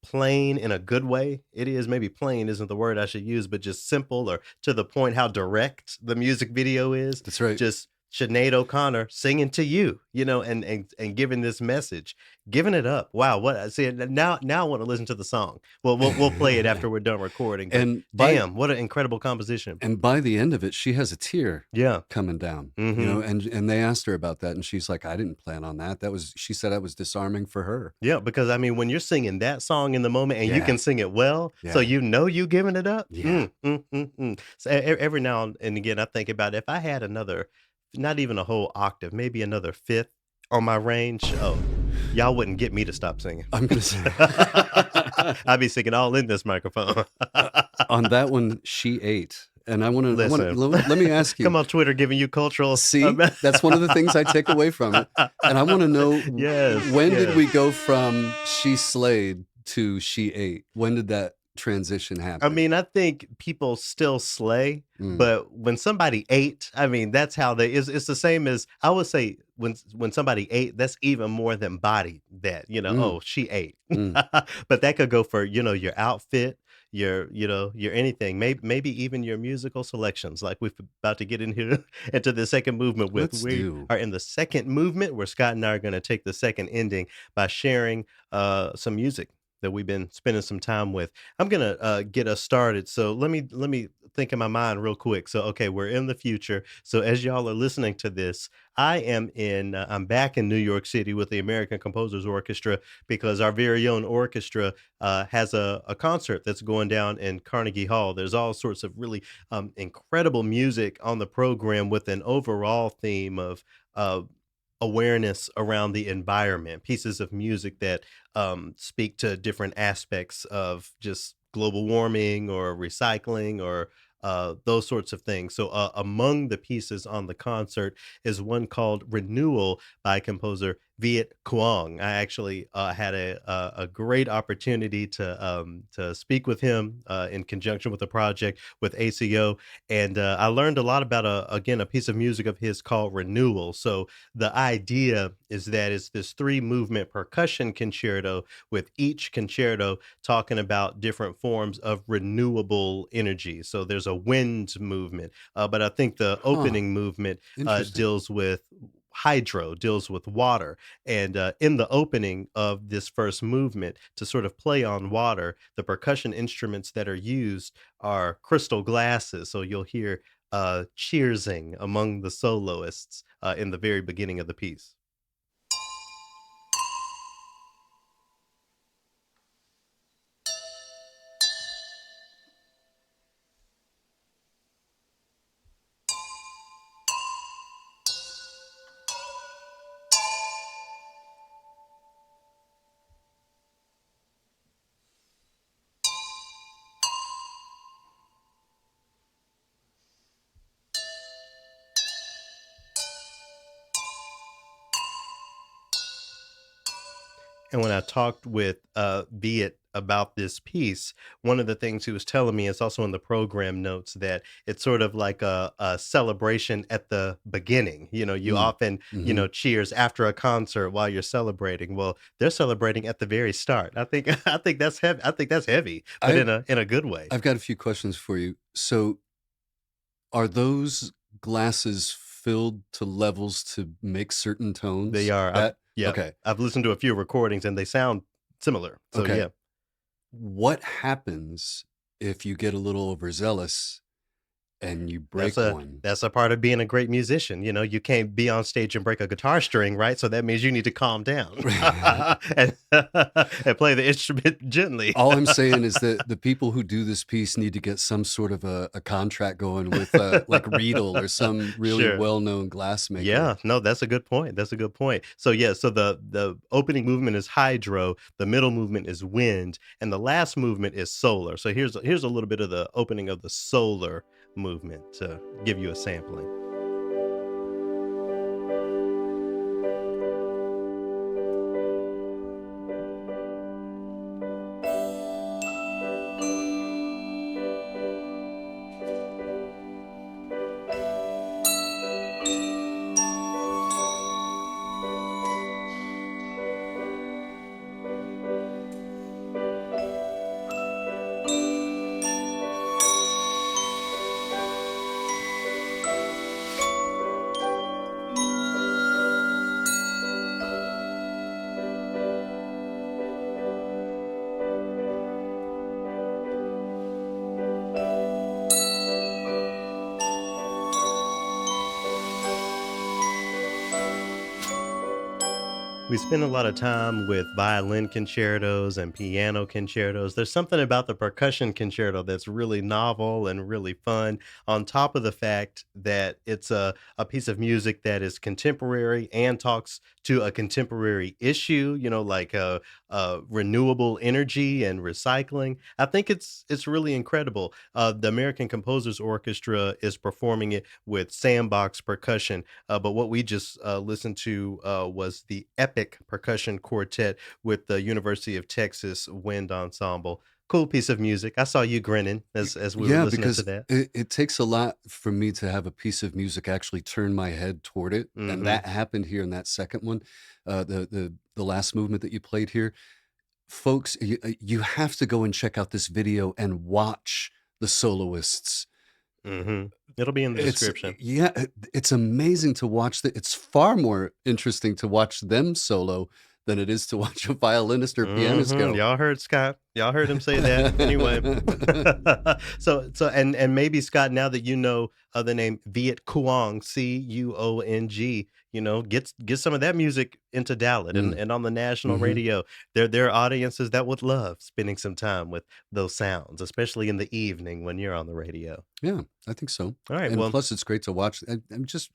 plain in a good way it is. Maybe plain isn't the word I should use, but just simple or to the point how direct the music video is. That's right. Just Sinead O'Connor singing to you, and giving this message, giving it up. Wow, what see now I want to listen to the song. Well, we'll play it after we're done recording, but And by damn, what an incredible composition. and by the end of it, she has a tear Yeah. coming down, Mhm. and they asked her about that, and she's like, "I didn't plan on that." She said that was disarming for her. Yeah, because I mean, when you're singing that song in the moment and you Yeah, can sing it well, so yeah, you giving it up. yeah. So every now and again, I think about if I had another, not even a whole octave, maybe another fifth on my range. Oh, y'all wouldn't get me to stop singing. I'm gonna say I'd be singing all in this microphone. uh, on that one, she ate, and I wanna Listen, let me ask you. come on Twitter giving you cultural. See, that's one of the things I take away from it, and I wanna know Yes, when did yes. we go from "she slayed" to "she ate"? When did that transition I happen? mean, I think people still slay, Mm, but when somebody ate, I mean, that's how they it's the same as I would say when somebody ate, that's even more than body that, mm, oh, she ate. mm. But that could go for, your outfit, your anything, maybe even your musical selections like we're about to get in here into the second movement with. Let's We do. are in the second movement where Scott and I are going to take the second ending by sharing some music that we've been spending some time with. I'm gonna get us started. So let me think in my mind real quick. So okay, we're in the future. So as y'all are listening to this, I'm back in New York City with the American Composers Orchestra because our very own orchestra has a concert that's going down in Carnegie Hall. There's all sorts of really incredible music on the program with an overall theme of uh, awareness around the environment, pieces of music that speak to different aspects of just global warming or recycling or those sorts of things. So, among the pieces on the concert is one called Renewal by composer Viet Cuong. I actually had a great opportunity to speak with him in conjunction with a project with ACO, and I learned a lot about again a piece of music of his called Renewal. So the idea is that it's this three movement percussion concerto with each concerto talking about different forms of renewable energy. So there's a wind movement, but I think the Huh, opening movement interesting. deals with hydro, deals with water. And in the opening of this first movement, to sort of play on water, the percussion instruments that are used are crystal glasses. So you'll hear cheersing among the soloists in the very beginning of the piece. And when I talked with Viet about this piece, one of the things he was telling me is also in the program notes that it's sort of like a celebration at the beginning. You Mm, often, mhm. cheers after a concert while you're celebrating. Well, they're celebrating at the very start. I think I think that's heavy. I think that's heavy, but I in a good way. I've got a few questions for you. So, are those glasses filled to levels to make certain They tones? are. That Yeah. okay, I've listened to a few recordings and they sound similar. So okay. yeah. What happens if you get a little overzealous and you That's break a one? that's a part of being a great musician. You can't be on stage and break a guitar string, right? So that means you need to calm down and, and play the instrument gently. All I'm saying is that the people who do this piece need to get some sort of a contract going with, like, Riedel or some really Sure. well-known glassmaker. Yeah, no, that's a good point. That's a good point. So yeah, so the opening movement is hydro, the middle movement is wind, and the last movement is solar. So here's a little bit of the opening of the solar movement to give you a sampling. we spend a lot of time with violin concertos and piano concertos. There's something about the percussion concerto that's really novel and really fun, on top of the fact that it's a piece of music that is contemporary and talks to a contemporary issue, like renewable energy and recycling. I think it's really incredible. The American Composers Orchestra is performing it with sandbox percussion, but what we just listened to was the epic percussion quartet with the University of Texas Wind Ensemble. Cool piece of music. I saw you grinning as we were Yeah, listening to because that. it takes a lot for me to have a piece of music actually turn my head toward it, and Hmm. that happened here in that second one, the last movement that you played here. Folks, you have to go and check out this video and watch the soloists. Hmm. It'll be in the It's description. yeah, it's amazing to watch that. It's far more interesting to watch them solo than it is to watch a violinist or pianist Mhm, go. y'all heard Scott. Y'all heard him say that. Anyway. So maybe Scott, now that you know the name Viet Cuong, Cuong, get some of that music into Dalit and Mm, and on the national mhm. radio. There are audiences that would love spending some time with those sounds, especially in the evening when you're on the radio. Yeah, I think so. All right, And well, plus, it's great to watch. I'm just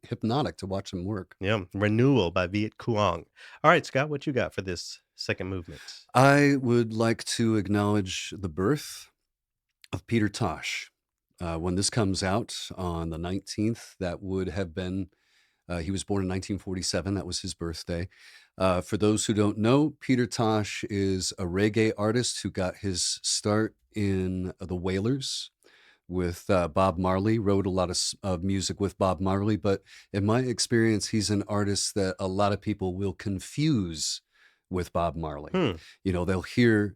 hypnotic to watch them work. yeah, Renewal by Viet Cuong. All right, Scott, what you got for this second movement? I would like to acknowledge the birth of Peter Tosh. When this comes out on the 19th, that would have been, he was born in 1947. That was his birthday. For those who don't know, Peter Tosh is a reggae artist who got his start in the Wailers with Bob Marley, wrote a lot of music with Bob Marley. But in my experience, he's an artist that a lot of people will confuse with Bob Marley. Hmm. They'll hear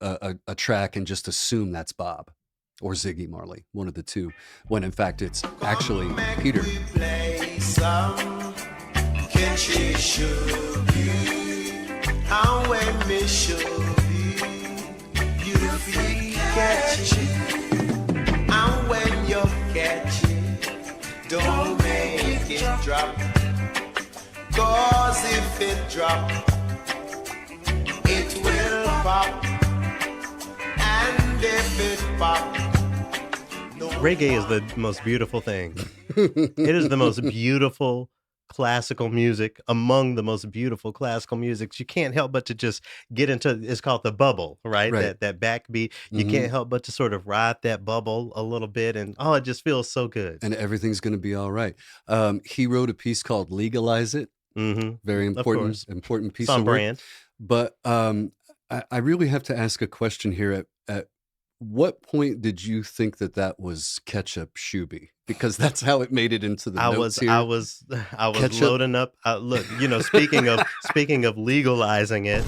a track and just assume that's Bob or Ziggy Marley, one of the two, when in fact it's actually Come make Peter. we play some catchy shuby. And when me shuby, you feel catchy. And when you catch it, don't make it drop. 'Cause if it drop, it will pop. And if it pop, no Reggae is one the most beautiful thing. It is the most beautiful classical music among the most beautiful classical musics. You can't help but to just get into it's called the bubble, right? Right. That backbeat. You Hmm. can't help but to sort of ride that bubble a little bit and oh, it just feels so good. And everything's going to be all right. He wrote a piece called "Legalize It." Mhm. Very Of important, course. important It's piece on of work. brand. But I really have to ask a question here. At what point did you think that that was ketchup shuby? Because that's how it made it into the I was notes I here. was I was Ketchup. loading up look, speaking of legalizing it,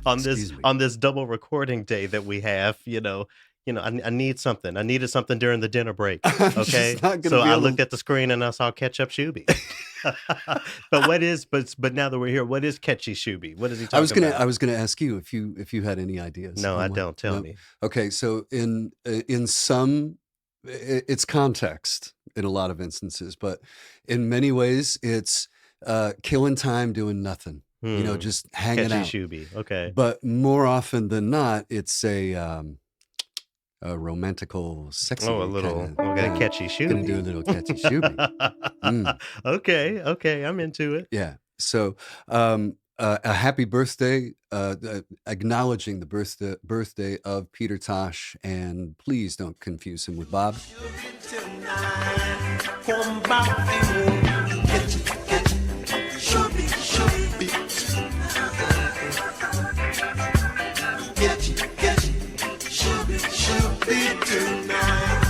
Excuse me. on this double recording day that we have, I need something. I needed something during the dinner break, I'm okay? just not going to So be I able looked to. at the screen and I saw Ketchup Shooby. But now that we're here, what is Catchy Shooby? What is he talking I about? was gonna ask you if you had any ideas No, I on what. don't. Tell No. me. Okay, so in some, it's context in a lot of instances, but in many ways it's killing time doing nothing. Hmm. Just hanging Catchy out. Shooby. Okay. But more often than not, it's a romantical, Oh, a sexy kind little of, okay, yeah. catchy Gonna do a shooby. little catchy shooby. Mm. Okay, okay, I'm into it. Yeah. So, a happy birthday, acknowledging the birthday of Peter Tosh, and please don't confuse him with Bob. tonight. Come back home. Get it. Should be. Get it. Should be tonight.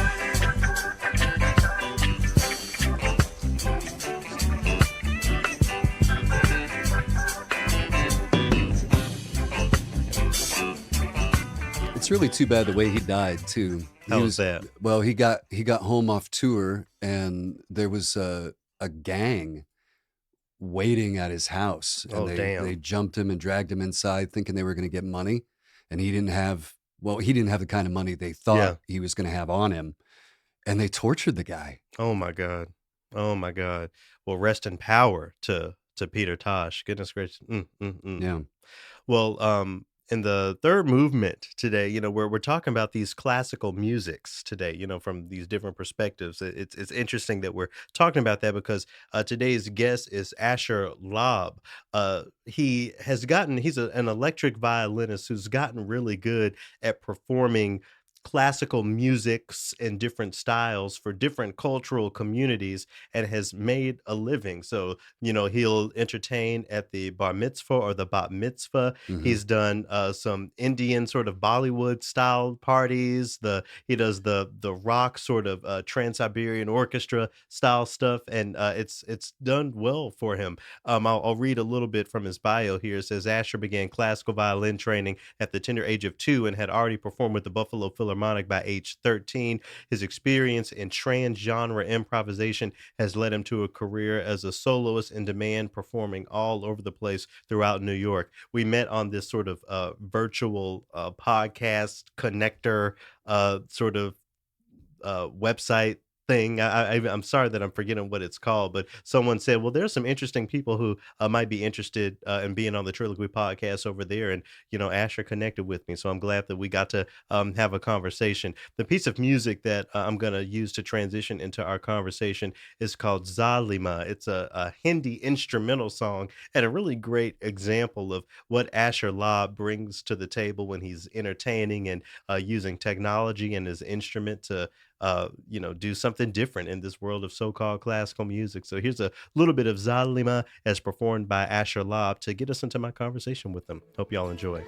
It's really too bad the way he died too. He How was was that? well. He got home off tour, and there was a gang waiting at his house, and Oh, they damn. jumped him and dragged him inside, thinking they were going to get money, and he didn't have the kind of money they thought Yeah. he was going to have on him, and they tortured the guy. Oh my god. Oh my god. Well, rest in power to Peter Tosh. Goodness gracious. Yeah. Well, in the third movement today, we're talking about these classical musics today, from these different perspectives. It's interesting that we're talking about that because today's guest is Asher Lob. He's an electric violinist who's gotten really good at performing classical musics in different styles for different cultural communities and has made a living. So, he'll entertain at the bar mitzvah or the bat mitzvah. Mhm. He's done, some Indian sort of Bollywood style parties. He does the rock sort of, Trans-Siberian Orchestra style stuff, and, it's done well for him. I'll read a little bit from his bio here. It says, "Asher began classical violin training at the tender age of 2 and had already performed with the Buffalo Philharmonic by age 13. His experience in trans-genre improvisation has led him to a career as a soloist in demand, performing all over the place throughout New York." We met on this sort of virtual podcast connector sort of website thing. I'm sorry that I'm forgetting what it's called, but someone said, "Well, there's some interesting people who might be interested in being on the Triloquy podcast over there." And Asher connected with me, so I'm glad that we got to have a conversation. The piece of music that I'm going to use to transition into our conversation is called Zalima. It's a Hindi instrumental song and a really great example of what Asher La brings to the table when he's entertaining and using technology and his instrument to do something different in this world of so-called classical music. So here's a little bit of Zalima as performed by Asher Lob to get us into my conversation with them. Hope y'all enjoy.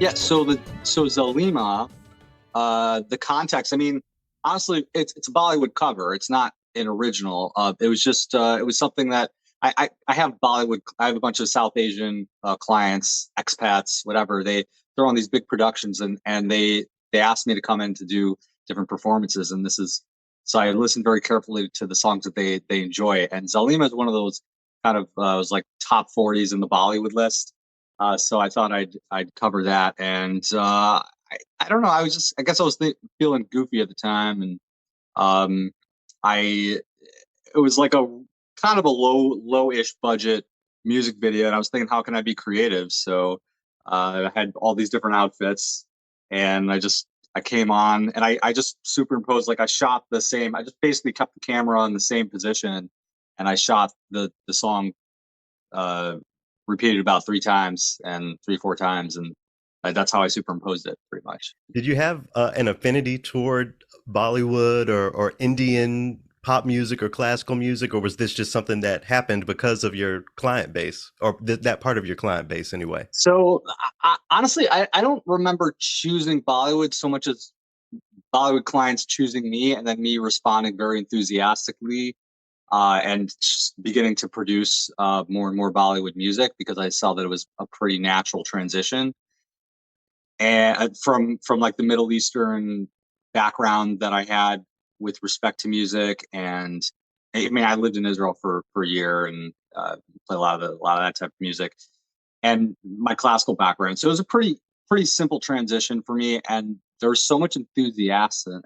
Yeah, so Zalima, the context. I mean, honestly, it's a Bollywood cover. It's not an original. It was something that I have Bollywood. I have a bunch of South Asian clients, expats, whatever. They're on these big productions, and they asked me to come in to do different performances. And this is so I listened very carefully to the songs that they enjoy. And Zalima is one of those kind of was like top 40s in the Bollywood list. So I thought I'd cover that, and I don't know. I guess I was feeling goofy at the time, and um, I it was like a kind of a low-ish budget music video, and I was thinking, how can I be creative? So I had all these different outfits, and I came on, and I just superimposed, like I shot the same. I just basically kept the camera in the same position, and I shot the song uh, repeated about 3 times and 3, 4 times, and that's how I superimposed it, pretty much. Did you have an affinity toward Bollywood or Indian pop music or classical music, or was this just something that happened because of your client base or that part of your client base anyway? So honestly, I don't remember choosing Bollywood so much as Bollywood clients choosing me and then me responding very enthusiastically and beginning to produce more and more Bollywood music because I saw that it was a pretty natural transition and from like the Middle Eastern background that I had with respect to music. And I mean, I lived in Israel for a year and played a lot of that type of music and my classical background. So it was a pretty simple transition for me. And there's so much enthusiasm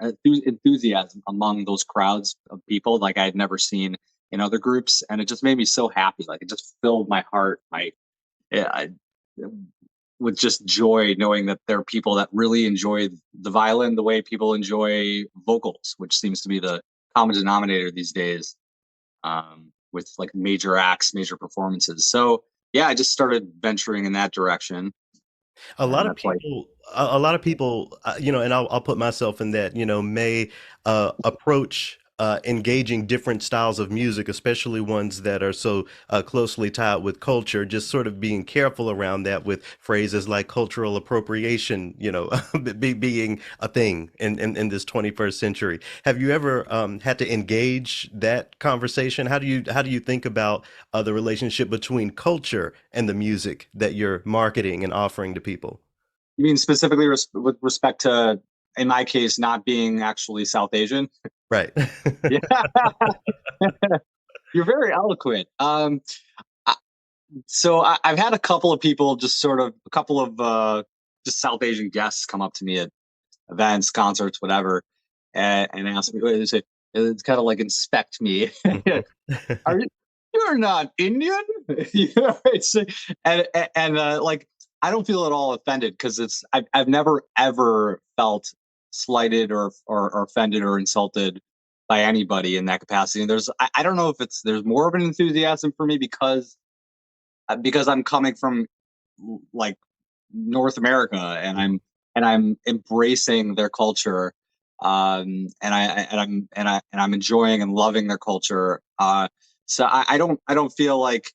among those crowds of people like I had never seen in other groups, and it just made me so happy. Like it just filled my heart, I, with just joy, knowing that there are people that really enjoy the violin the way people enjoy vocals, which seems to be the common denominator these days with like major acts, major performances. So yeah, I just started venturing in that direction, A lot and of that's like people a lot of people, and I'll put myself in that, may approach engaging different styles of music, especially ones that are so closely tied with culture, just sort of being careful around that with phrases like cultural appropriation, being a thing in this 21st century. Have you ever had to engage that conversation? How do you think about the relationship between culture and the music that you're marketing and offering to people? You mean specifically with respect to, in my case, not being actually South Asian? Right. Yeah, you're very eloquent. I- I've had a couple of people, just sort of a couple of just South Asian guests, come up to me at events, concerts, whatever, and ask me. It's kind of like inspect me. Are you? You're not Indian. You know, like, I don't feel at all offended, because I've never ever felt slighted or offended or insulted by anybody in that capacity. And I don't know if there's more of an enthusiasm for me because I'm coming from, like, North America, and I'm embracing their culture, and I'm enjoying and loving their culture. So I don't feel like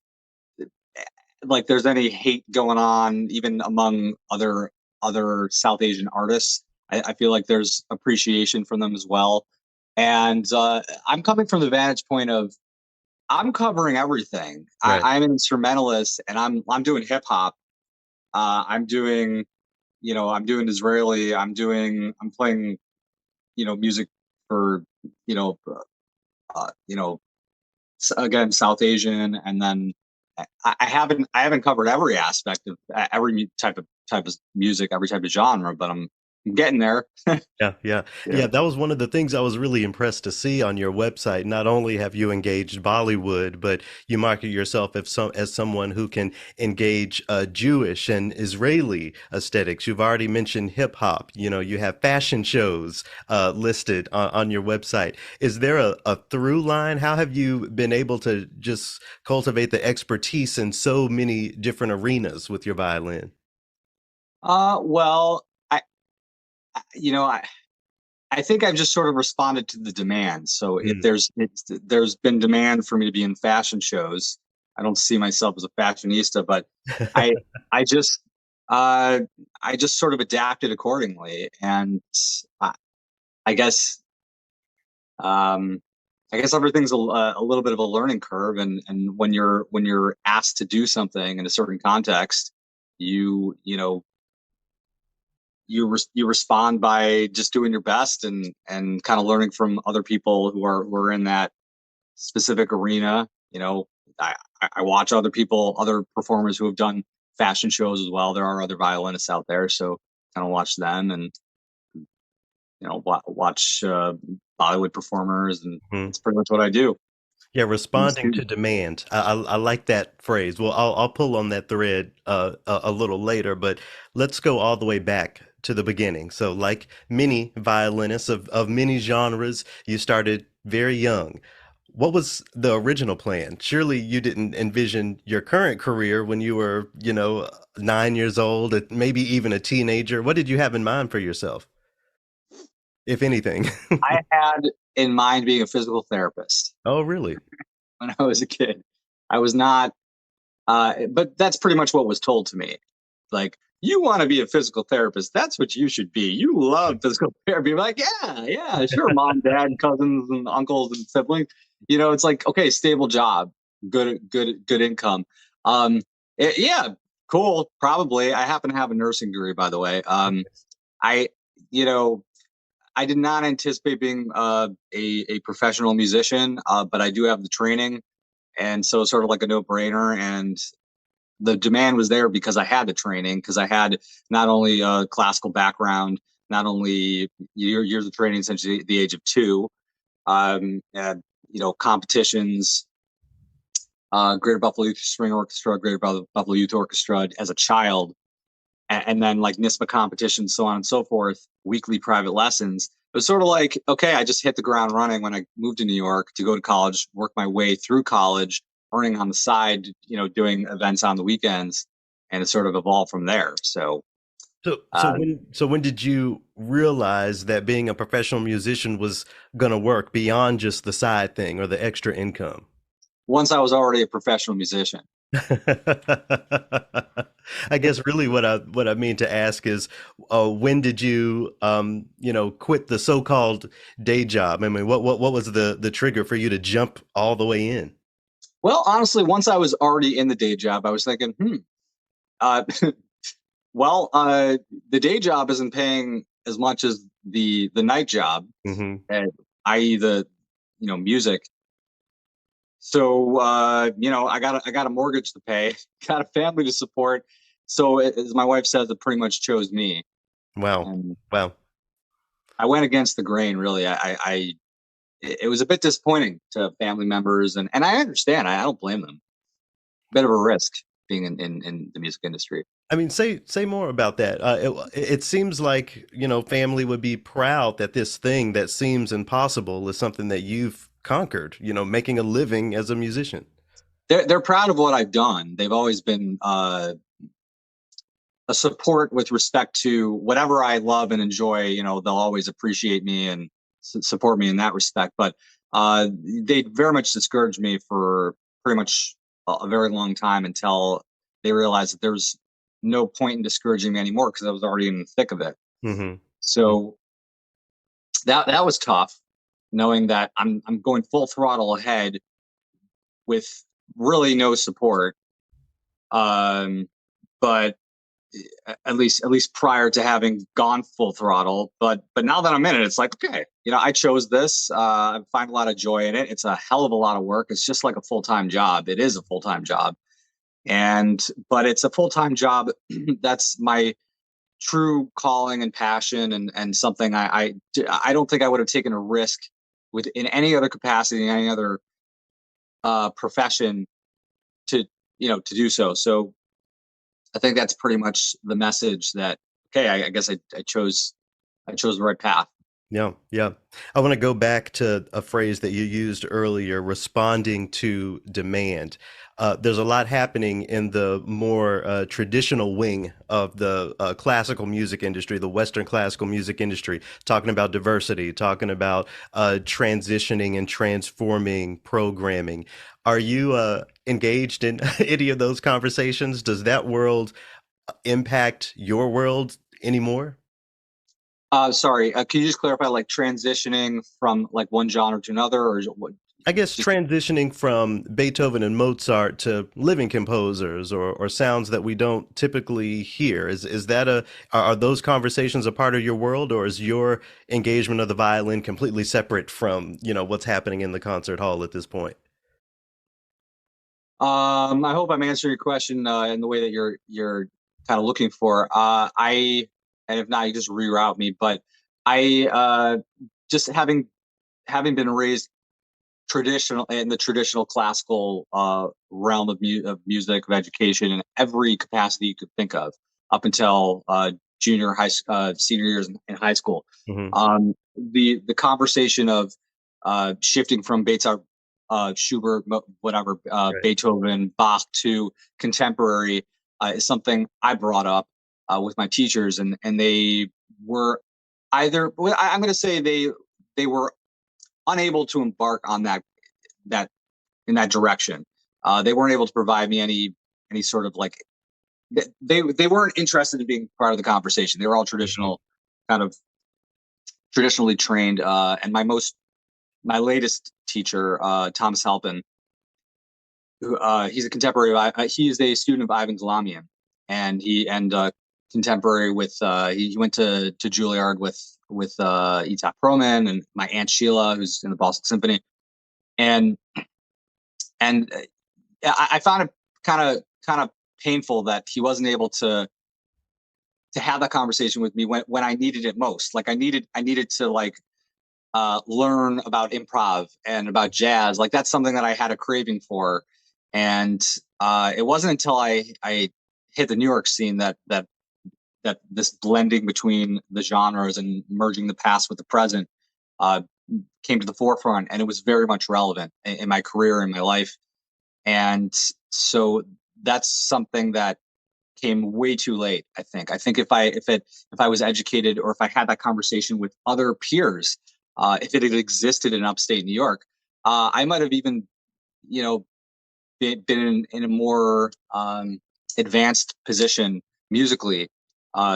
there's any hate going on even among other South Asian artists. I feel like there's appreciation from them as well, and I'm coming from the vantage point of, I'm covering everything. Right. I'm an instrumentalist, and I'm doing hip hop. I'm doing, I'm doing Israeli. I'm playing, music for, you know, you know, again, South Asian, and then I haven't covered every aspect of every type of music, every type of genre, but I'm getting there. Yeah, yeah. Yeah. Yeah, that was one of the things I was really impressed to see on your website. Not only have you engaged Bollywood, but you market yourself as someone who can engage Jewish and Israeli aesthetics. You've already mentioned hip hop. You have fashion shows listed on your website. Is there a through line? How have you been able to just cultivate the expertise in so many different arenas with your violin? Well, you know, I think I've just sort of responded to the demand. So if Mm. there's been demand for me to be in fashion shows. I don't see myself as a fashionista, but I I just uh, I just sort of adapted accordingly, and I, I guess um, I guess everything's a little bit of a learning curve, and when you're asked to do something in a certain context, you know you respond by just doing your best, and kind of learning from other people who are in that specific arena. I I watch other performers who have done fashion shows as well. There are other violinists out there, so kind of watch them, and watch Bollywood performers, and Mhm. that's pretty much what I do Yeah, in the responding studio. to demand. I like that phrase. Well, I'll pull on that thread a little later, but let's go all the way back to the beginning. So, like many violinists of many genres, you started very young. What was the original plan? Surely you didn't envision your current career when you were, 9 years old, maybe even a teenager. What did you have in mind for yourself, if anything? I had in mind being a physical therapist Oh, really? when I was a kid. I was not, but that's pretty much what was told to me. Like, you want to be a physical therapist? That's what you should be. You love physical therapy. I'm like, yeah, yeah, sure, mom, dad, cousins, and uncles and siblings. It's like, okay, stable job, good income. Um, yeah, cool, probably. I happen to have a nursing degree, by the way. I, you know, I did not anticipate being a professional musician, but I do have the training, and so it's sort of like a no brainer. And the demand was there because I had the training, because I had not only a classical background, not only years of training since the age of two, and, competitions, Greater Buffalo Youth String Orchestra, Greater Buffalo Youth Orchestra as a child, and then like NISMA competitions, so on and so forth, weekly private lessons. It was sort of like, okay, I just hit the ground running when I moved to New York to go to college, work my way through college, earning on the side, doing events on the weekends, and it sort of evolved from there. So So when did you realize that being a professional musician was gonna work beyond just the side thing or the extra income? Once I was already a professional musician. I guess really what I mean to ask is, when did you quit the so-called day job? I mean, what was the trigger for you to jump all the way in? Well, honestly, once I was already in the day job, I was thinking, uh, well, the day job isn't paying as much as the night job, Hmm. and i.e. the music. So I got a mortgage to pay, got a family to support. So as my wife says, it pretty much chose me, Wow, and wow. I went against the grain. Really, it was a bit disappointing to family members, and I understand. I don't blame them. Bit of a risk being in the music industry. I mean, say more about that. It seems like, family would be proud that this thing that seems impossible is something that you've conquered, making a living as a musician. They're proud of what I've done. They've always been a support with respect to whatever I love and enjoy. They'll always appreciate me and support me in that respect. But they very much discouraged me for pretty much a very long time until they realized that there was no point in discouraging me anymore because I was already in the thick of it. Hmm. So that was tough, knowing that I'm going full throttle ahead with really no support. Um, but at least prior to having gone full throttle. But now that I'm in it, it's like, okay, I chose this. I find a lot of joy in it. It's a hell of a lot of work. It's just like a full-time job. It is a full-time job, and but it's a full-time job. That's my true calling and passion, and something I don't think I would have taken a risk with in any other capacity, in any other profession, to to do so. So I think that's pretty much the message that, okay, I guess I chose the right path. Yeah, yeah. I want to go back to a phrase that you used earlier, responding to demand. There's a lot happening in the more traditional wing of the classical music industry, the Western classical music industry, talking about diversity, talking about transitioning and transforming programming. Are you engaged in any of those conversations? Does that world impact your world anymore? Sorry, can you just clarify, like transitioning from like one genre to another, or is it what? I guess Just transitioning from Beethoven and Mozart to living composers or sounds that we don't typically hear. Is that are those conversations a part of your world, or is your engagement of the violin completely separate from, what's happening in the concert hall at this point? I hope I'm answering your question in the way that you're kind of looking for. And if not, you just reroute me. But I just having been raised traditional in the traditional classical realm of music, of education, in every capacity you could think of, up until senior years in high school. Hmm. The conversation of shifting from Beethoven, Schubert, whatever, Right. Beethoven, Bach to contemporary is something I brought up with my teachers, and they were either. Well, I'm going to say they were unable to embark on that in that direction. They weren't able to provide me any sort of like they weren't interested in being part of the conversation. They were all Hmm. kind of traditionally trained. And my latest teacher, Thomas Halpin, who he's a contemporary. He is a student of Ivan Galamian, and contemporary with. He went to Juilliard with Itzhak Perlman and my aunt Sheila, who's in the Boston Symphony, and and I found it kind of painful that he wasn't able to have that conversation with me when I needed it most. Like I needed to like learn about improv and about jazz. Like that's something that I had a craving for, and it wasn't until I hit the New York scene that this blending between the genres and merging the past with the present uh, came to the forefront, and it was very much relevant in my career, in my life. And so that's something that came way too late. I think if I was educated, or if I had that conversation with other peers, if it had existed in upstate New York, I might have even, you know, been in a more advanced position musically,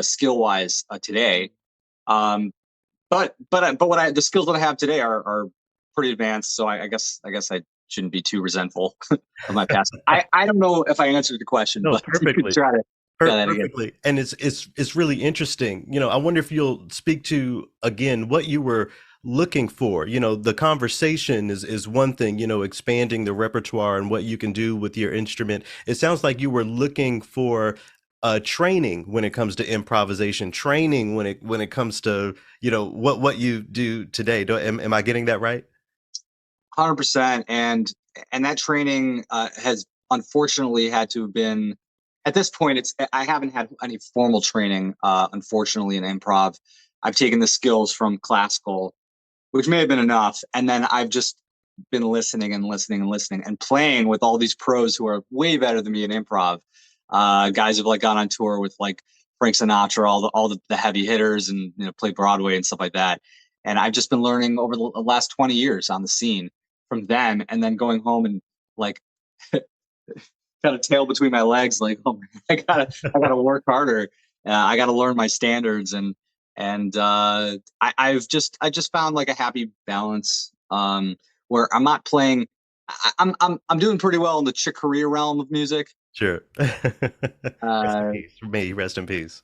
skill wise, today. Um, but what I the skills that I have today are pretty advanced. So I guess I shouldn't be too resentful of my past. I don't know if I answered the question, No, but you could perfectly. try to try that again. Perfectly, and it's really interesting. I wonder if you'll speak to again what you were looking for. The conversation is one thing. Expanding the repertoire and what you can do with your instrument. It sounds like you were looking for training when it comes to improvisation, training when it comes to what you do today. Am I getting that right? 100%. And that training has unfortunately had to have been, at this point, it's I haven't had any formal training, unfortunately, in improv. I've taken the skills from classical, which may have been enough, and then I've just been listening and listening and listening and playing with all these pros who are way better than me in improv. Guys have like gone on tour with like Frank Sinatra, all the heavy hitters, and play Broadway and stuff like that. And I've just been learning over the last 20 years on the scene from them, and then going home and like got a tail between my legs, like, oh man, I gotta work harder. I gotta learn my standards, and I just found like a happy balance, where I'm not playing. I'm doing pretty well in the chick Corea realm of music. Sure. Rest in Uh, peace. May he rest in peace.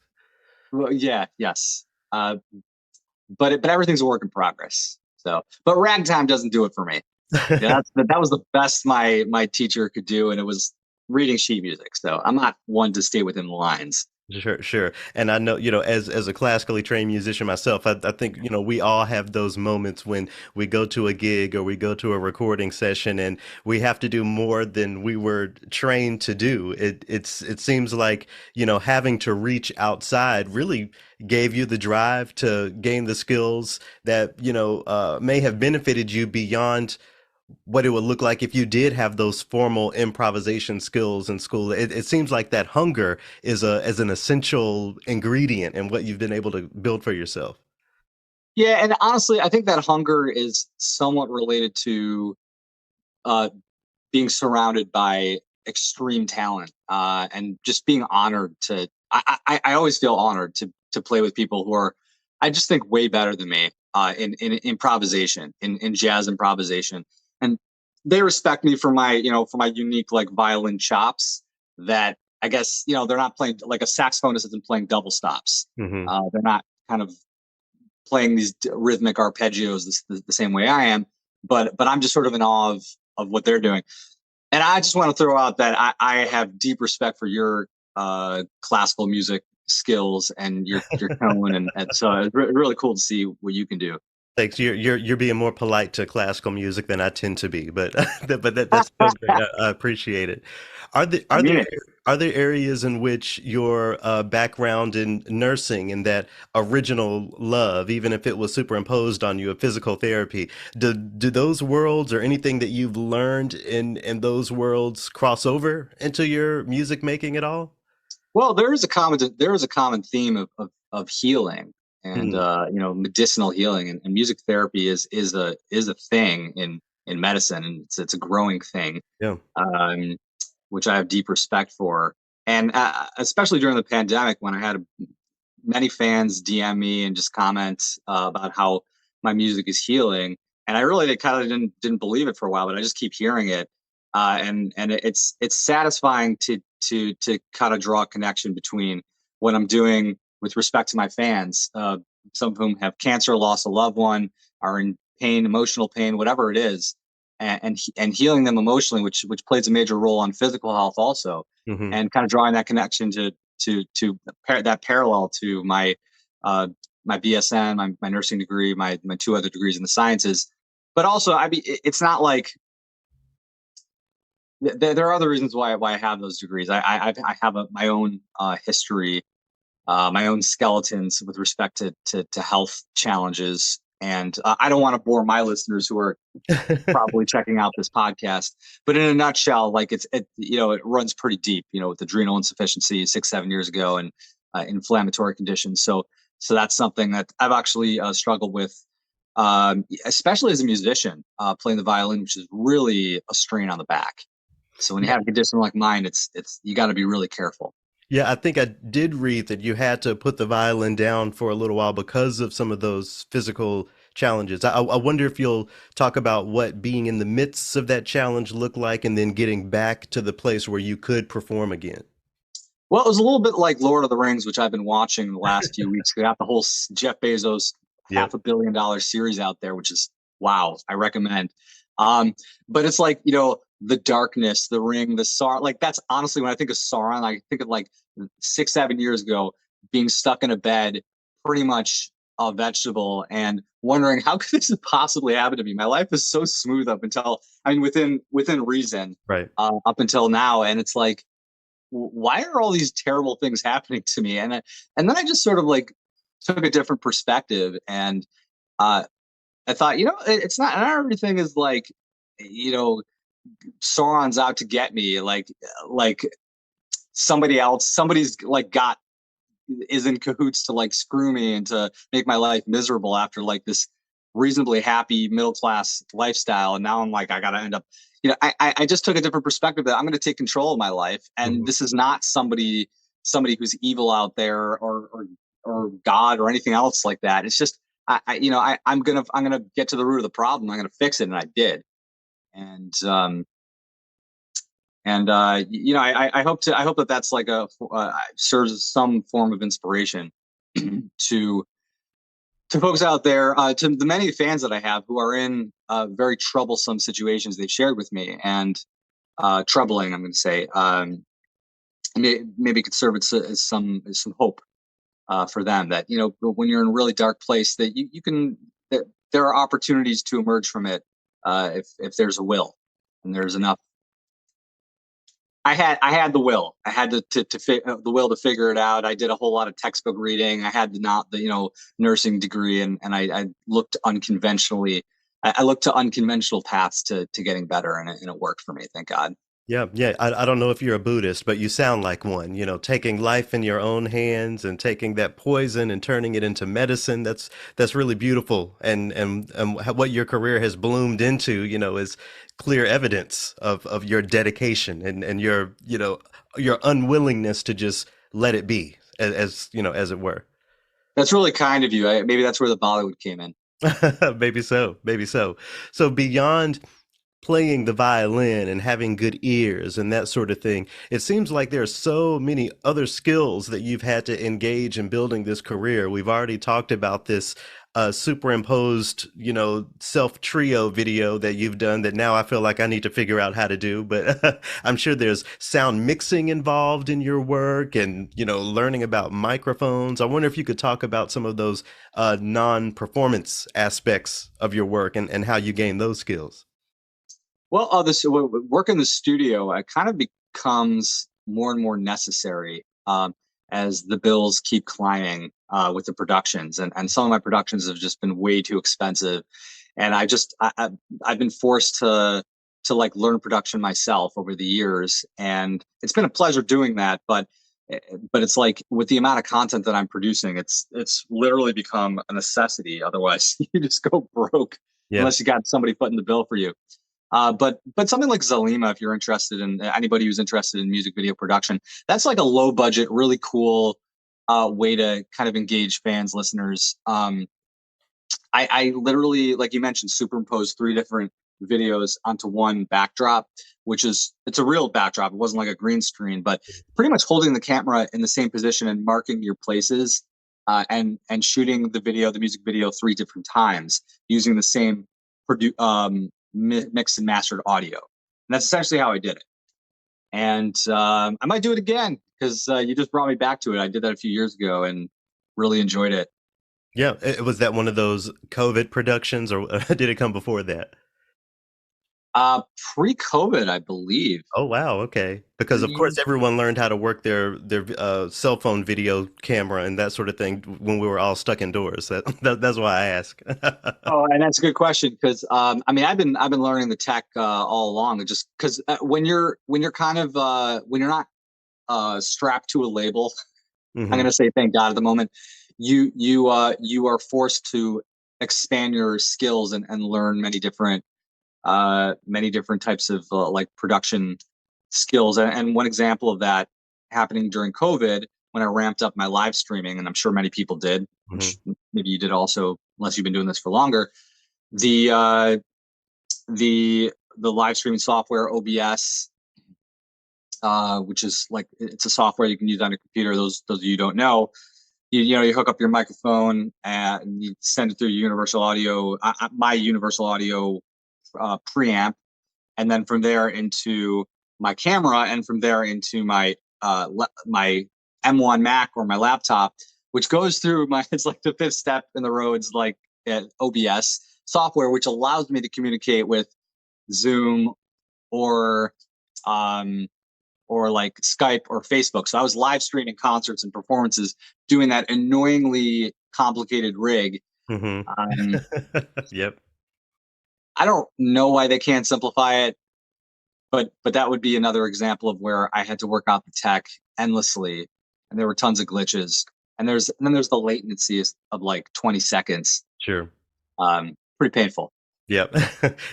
well, yeah, yes. But everything's a work in progress. So, but ragtime doesn't do it for me. Yeah, that was the best my teacher could do, and it was reading sheet music. So I'm not one to stay within the lines. Sure, sure. And I know, as a classically trained musician myself, I think, we all have those moments when we go to a gig or we go to a recording session and we have to do more than we were trained to do. It seems like, having to reach outside really gave you the drive to gain the skills that, may have benefited you beyond what it would look like if you did have those formal improvisation skills in school. It seems like that hunger is an essential ingredient in what you've been able to build for yourself. Yeah, and honestly, I think that hunger is somewhat related to uh, being surrounded by extreme talent, and just being honored to. I always feel honored to play with people who are, I just think, way better than me, in improvisation, in jazz improvisation, and they respect me for my unique like violin chops. That I guess they're not playing like a saxophonist isn't playing double stops. Hmm. They're not kind of playing these rhythmic arpeggios the same way I am, but I'm just sort of in awe of what they're doing. And I just want to throw out that I have deep respect for your classical music skills and your tone, and so it's really cool to see what you can do. Thanks. You're being more polite to classical music than I tend to be, but that's so great. I appreciate it. Are there I are mean there it. are there areas in which your background in nursing and that original love, even if it was superimposed on you, of physical therapy, do those worlds or anything that you've learned in those worlds cross over into your music making at all? Well, there is a common theme of healing, and Mm, medicinal healing, and music therapy is a thing in medicine, and it's a growing thing. yeah. Um, which I have deep respect for. And especially during the pandemic, when I had many fans DM me and just comment about how my music is healing, and I really kind of didn't believe it for a while, but I just keep hearing it, and it's satisfying to kind of draw a connection between what I'm doing with respect to my fans, some of whom have cancer, lost a loved one, are in pain, emotional pain, whatever it is, and healing them emotionally, which plays a major role on physical health also, Hmm. and kind of drawing that connection that parallel to uh, my BSN, my nursing degree, my two other degrees in the sciences. But also, I mean, it's not like there are other reasons why I have those degrees. I have my own history, my own skeletons with respect to health challenges, And I don't want to bore my listeners who are probably checking out this podcast. But in a nutshell, like it runs pretty deep, with adrenal insufficiency 6, 7 years ago and inflammatory conditions. So that's something that I've actually struggled with, especially as a musician, playing the violin, which is really a strain on the back. So when you Yeah. have a condition like mine, it's you got to be really careful. Yeah, I think I did read that you had to put the violin down for a little while because of some of those physical challenges. I wonder if you'll talk about what being in the midst of that challenge looked like and then getting back to the place where you could perform again. Well, it was a little bit like Lord of the Rings, which I've been watching the last few weeks. We got the whole Jeff Bezos Yep. $500 million series out there, which is wow. I recommend. But it's like, the darkness, the ring, the Sauron. Like that's honestly when I think of Sauron, I think of like 6, 7 years ago being stuck in a bed, pretty much a vegetable, and wondering how could this possibly happen to me. My life is so smooth up until, within reason, Right. up until now, and it's like, why are all these terrible things happening to me? And then I just sort of like took a different perspective, and uh, I thought, it's not everything is like, you know, Sauron's out to get me, like somebody's like got is in cahoots to like screw me and to make my life miserable after like this reasonably happy middle class lifestyle. And now I'm like, I gotta end up, I just took a different perspective that I'm gonna take control of my life. And Mhm. this is not somebody who's evil out there, or God or anything else like that. It's just I'm gonna get to the root of the problem. I'm gonna fix it, and I did. And I hope that that's like serves as some form of inspiration to folks out there, to the many fans that I have who are in very troublesome situations they've shared with me, and troubling, I'm going to say, maybe it could serve as some hope for them, that when you're in a really dark place, that you can that there are opportunities to emerge from it, if there's a will and there's enough. I had the will. I had the will to figure it out. I did a whole lot of textbook reading. I had the nursing degree, and I looked unconventionally. I looked to unconventional paths to getting better, and it worked for me. Thank God. Yeah, yeah. I don't know if you're a Buddhist, but you sound like one, taking life in your own hands and taking that poison and turning it into medicine. That's really beautiful. And what your career has bloomed into, is clear evidence of your dedication and your unwillingness to just let it be as it were. That's really kind of you. Maybe that's where the Bollywood came in. Maybe so, maybe so. So beyond playing the violin and having good ears and that sort of thing, it seems like there are so many other skills that you've had to engage in building this career. We've already talked about this superimposed, self trio video that you've done that now I feel like I need to figure out how to do. But I'm sure there's sound mixing involved in your work and, learning about microphones. I wonder if you could talk about some of those non-performance aspects of your work and how you gain those skills. Well, this work in the studio, it kind of becomes more and more necessary, as the bills keep climbing, with the productions, and some of my productions have just been way too expensive, and I've been forced to like learn production myself over the years, and it's been a pleasure doing that. But it's like with the amount of content that I'm producing, it's literally become a necessity. Otherwise, you just go broke Yeah. unless you got somebody footing the bill for you. But something like Zalima, if you're interested in, anybody who's interested in music video production, that's like a low budget, really cool way to kind of engage fans, listeners. I literally, like you mentioned, superimpose 3 different videos onto one backdrop, it's a real backdrop. It wasn't like a green screen, but pretty much holding the camera in the same position and marking your places, and shooting the music video 3 different times using the same mixed and mastered audio. And that's essentially how I did it. And I might do it again because you just brought me back to it. I did that a few years ago and really enjoyed it. Yeah, was that one of those COVID productions, or did it come before that? Uh, Pre-COVID, I believe. Oh, wow, okay. Because, of course, Pre- everyone learned how to work their cell phone video camera and that sort of thing when we were all stuck indoors. That's why I ask. Oh, and that's a good question because I mean, I've been learning the tech all along. Just because when you're kind of when you're not strapped to a label, I'm Mhm, going to say thank God at the moment. You are forced to expand your skills and learn many different types of like production skills. And one example of that happening during COVID when I ramped up my live streaming, and I'm sure many people did, mhm, which maybe you did also, unless you've been doing this for longer. The the live streaming software OBS, which is like it's a software you can use on your computer. Those of you who don't know, you hook up your microphone and you send it through Universal Audio, my Universal Audio preamp, and then from there into my camera, and from there into my M1 Mac or my laptop, which goes through my it's like the fifth step in the roads, like OBS software, which allows me to communicate with Zoom or um, or like Skype or Facebook. So I was live streaming concerts and performances doing that annoyingly complicated rig. mhm. Um, Yep. I don't know why they can't simplify it, but that would be another example of where I had to work out the tech endlessly, and there were tons of glitches. And then there's the latency of like 20 seconds. Sure. Pretty painful. Yep.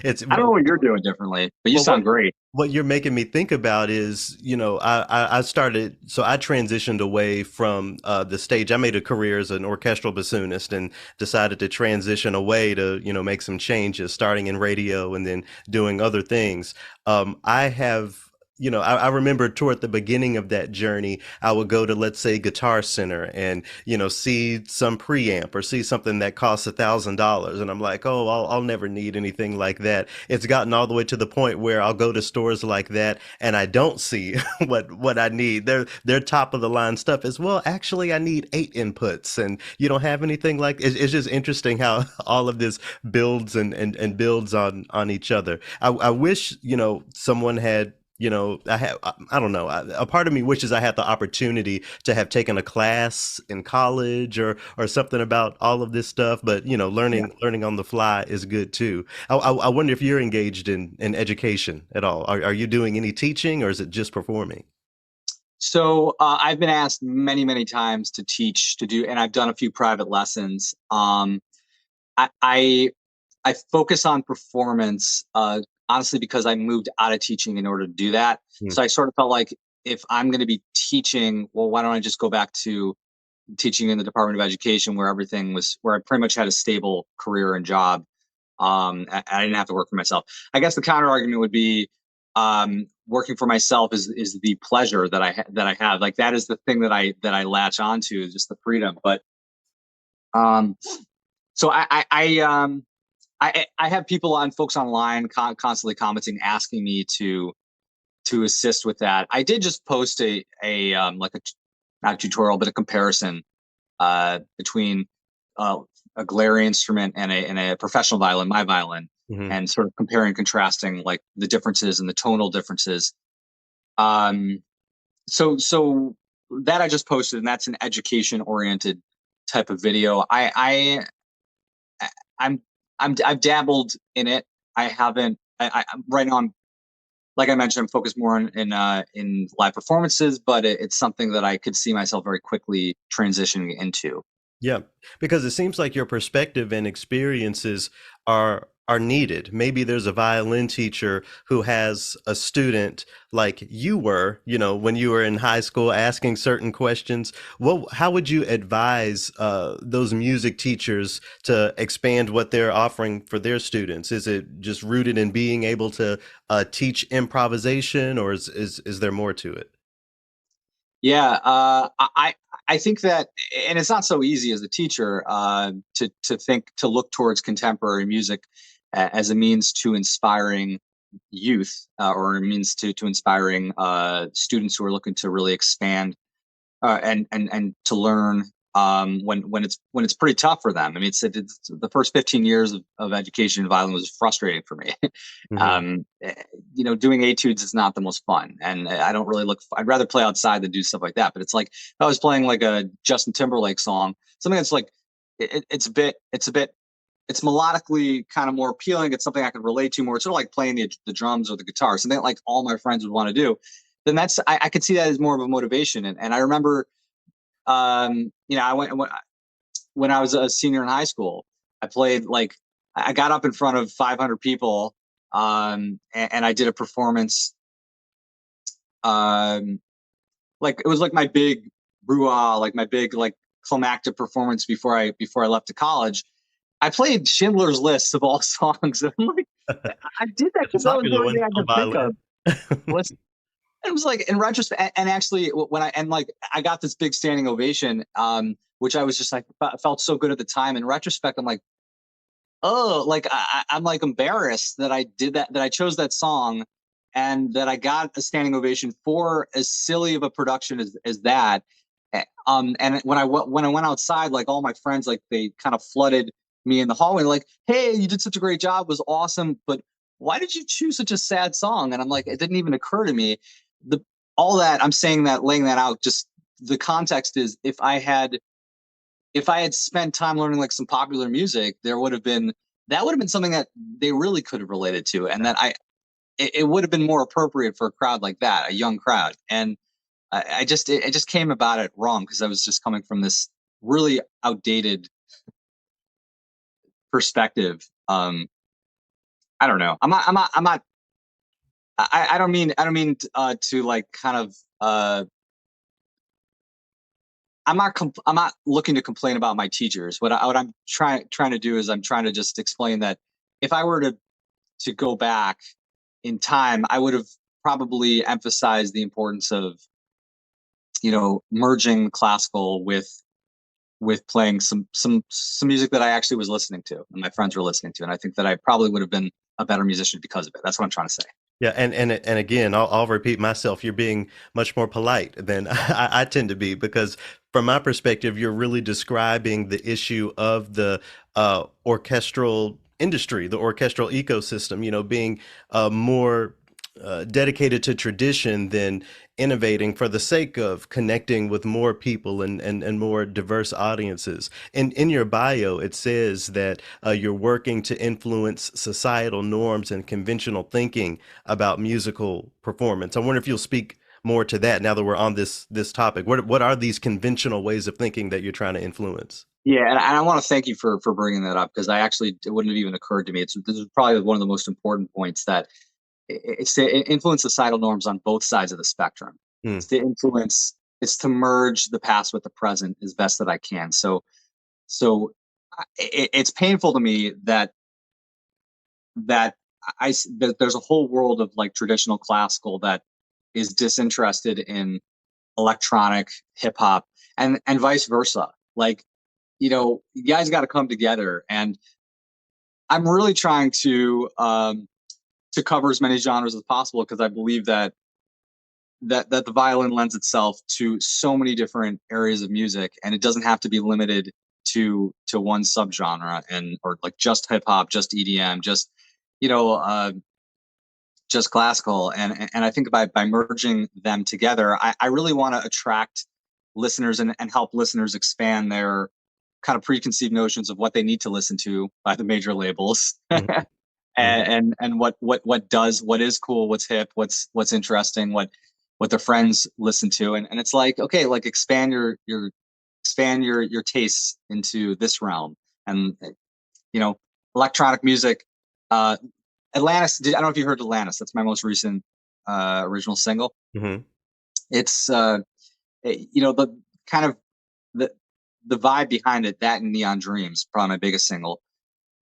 It's I don't know what you're doing differently, but you well, sound great. what you're making me think about is, I started, so I transitioned away from the stage. I made a career as an orchestral bassoonist and decided to transition away to, make some changes, starting in radio and then doing other things. I have, I remember toward the beginning of that journey, I would go to, let's say, Guitar Center and, see some preamp or see something that costs $1,000. And I'm like, oh, I'll never need anything like that. It's gotten all the way to the point where I'll go to stores like that and I don't see what I need. Their top of the line stuff is, well, actually I need 8 inputs and you don't have anything like it's just interesting how all of this builds and builds on each other. I wish, someone had I don't know. A part of me wishes I had the opportunity to have taken a class in college or something about all of this stuff. But Yeah. learning on the fly is good too. I wonder if you're engaged in education at all. Are you doing any teaching or is it just performing? So I've been asked many, many times to teach, to do, and I've done a few private lessons. I, I I focus on performance, honestly, because I moved out of teaching in order to do that. Mm, So I sort of felt like if I'm going to be teaching, well, why don't I just go back to teaching in the Department of Education, where I pretty much had a stable career and job. I didn't have to work for myself. I guess the counter argument would be, working for myself is the pleasure that I have. Like that is the thing that I latch onto, just the freedom. But um, so I have people on folks online constantly commenting, asking me to assist with that. I did just post a like a not a tutorial, but a comparison between uh, a glary instrument and a professional violin, my violin, mhm. and sort of comparing and contrasting like the differences and the tonal differences. Um, so that I just posted, and that's an education oriented type of video. I'm I've dabbled in it. I haven't. I'm right now. I'm like I mentioned. I'm focused more in live performances, but it's something that I could see myself very quickly transitioning into. Yeah, because it seems like your perspective and experiences are needed. Maybe there's a violin teacher who has a student like you were, when you were in high school asking certain questions. Well, how would you advise those music teachers to expand what they're offering for their students? Is it just rooted in being able to teach improvisation, or is there more to it? Yeah, I think that, and it's not so easy as a teacher to look towards contemporary music as a means to inspiring youth, or a means to inspiring students who are looking to really expand and to learn. when it's pretty tough for them. I mean, it's the first 15 years of education in violin was frustrating for me. Mhm. Doing etudes is not the most fun, and I don't really look. I'd rather play outside than do stuff like that. But it's like if I was playing like a Justin Timberlake song, something that's like it's melodically kind of more appealing. It's something I could relate to more. It's sort of like playing the drums or the guitar, something that, like all my friends would want to do. Then I could see that as more of a motivation. And I remember, I went when I was a senior in high school. I played like I got up in front of 500 people, and I did a performance. Um, like it was like my big brouhaha, like my big like climactic performance before I left to college. I played Schindler's List of all songs. I'm like, I did that It's a because that was the popular only one thing I on could think of. violin. Was It was like in retrospect, and actually when I got this big standing ovation, which I was just like felt so good at the time. In retrospect, I'm like, oh, like I'm like embarrassed that I did that I chose that song, and that I got a standing ovation for as silly of a production as that. And when I went outside, like all my friends, like they kind of flooded me in the hallway, like, "Hey, you did such a great job, it was awesome, but why did you choose such a sad song?" And I'm like, it didn't even occur to me. The All that I'm saying, that laying that out, just the context is, if I had spent time learning like some popular music, that would have been something that they really could have related to, and that it would have been more appropriate for a crowd like that, a young crowd. And it just came about it wrong because I was just coming from this really outdated perspective. I don't know. I'm not. I don't mean to like kind of. I'm not looking to complain about my teachers. What I'm trying to do is I'm trying to just explain that if I were to go back in time, I would have probably emphasized the importance of merging classical with playing some music that I actually was listening to and my friends were listening to, and I think that I probably would have been a better musician because of it. That's what I'm trying to say. Yeah, and again, I'll repeat myself. You're being much more polite than I tend to be, because from my perspective, you're really describing the issue of the orchestral industry, the orchestral ecosystem. Being more dedicated to tradition than innovating for the sake of connecting with more people and more diverse audiences. And in your bio, it says that you're working to influence societal norms and conventional thinking about musical performance. I wonder if you'll speak more to that now that we're on this topic. What are these conventional ways of thinking that you're trying to influence? Yeah, and I want to thank you for bringing that up, because it wouldn't have even occurred to me. This is probably one of the most important points, that it's to influence societal norms on both sides of the spectrum. Hmm. It's to merge the past with the present as best that I can. So it's painful to me that that there's a whole world of like traditional classical that is disinterested in electronic hip hop, and vice versa. Like, you guys got to come together, and I'm really trying to cover as many genres as possible, because I believe that the violin lends itself to so many different areas of music, and it doesn't have to be limited to one subgenre, and or like just hip hop, just EDM, you know uh, just classical. And I think by merging them together, I really want to attract listeners, and help listeners expand their kind of preconceived notions of what they need to listen to by the major labels. Mhm. Mhm. And what is cool, what's hip, what's interesting, what their friends listen to. And it's like, okay, like expand your tastes into this realm. And you know electronic music, uh Atlantis, I don't know if you heard Atlantis. That's my most recent original single. Mhm. It's the kind of the the vibe behind it, that and Neon Dreams, probably my biggest single,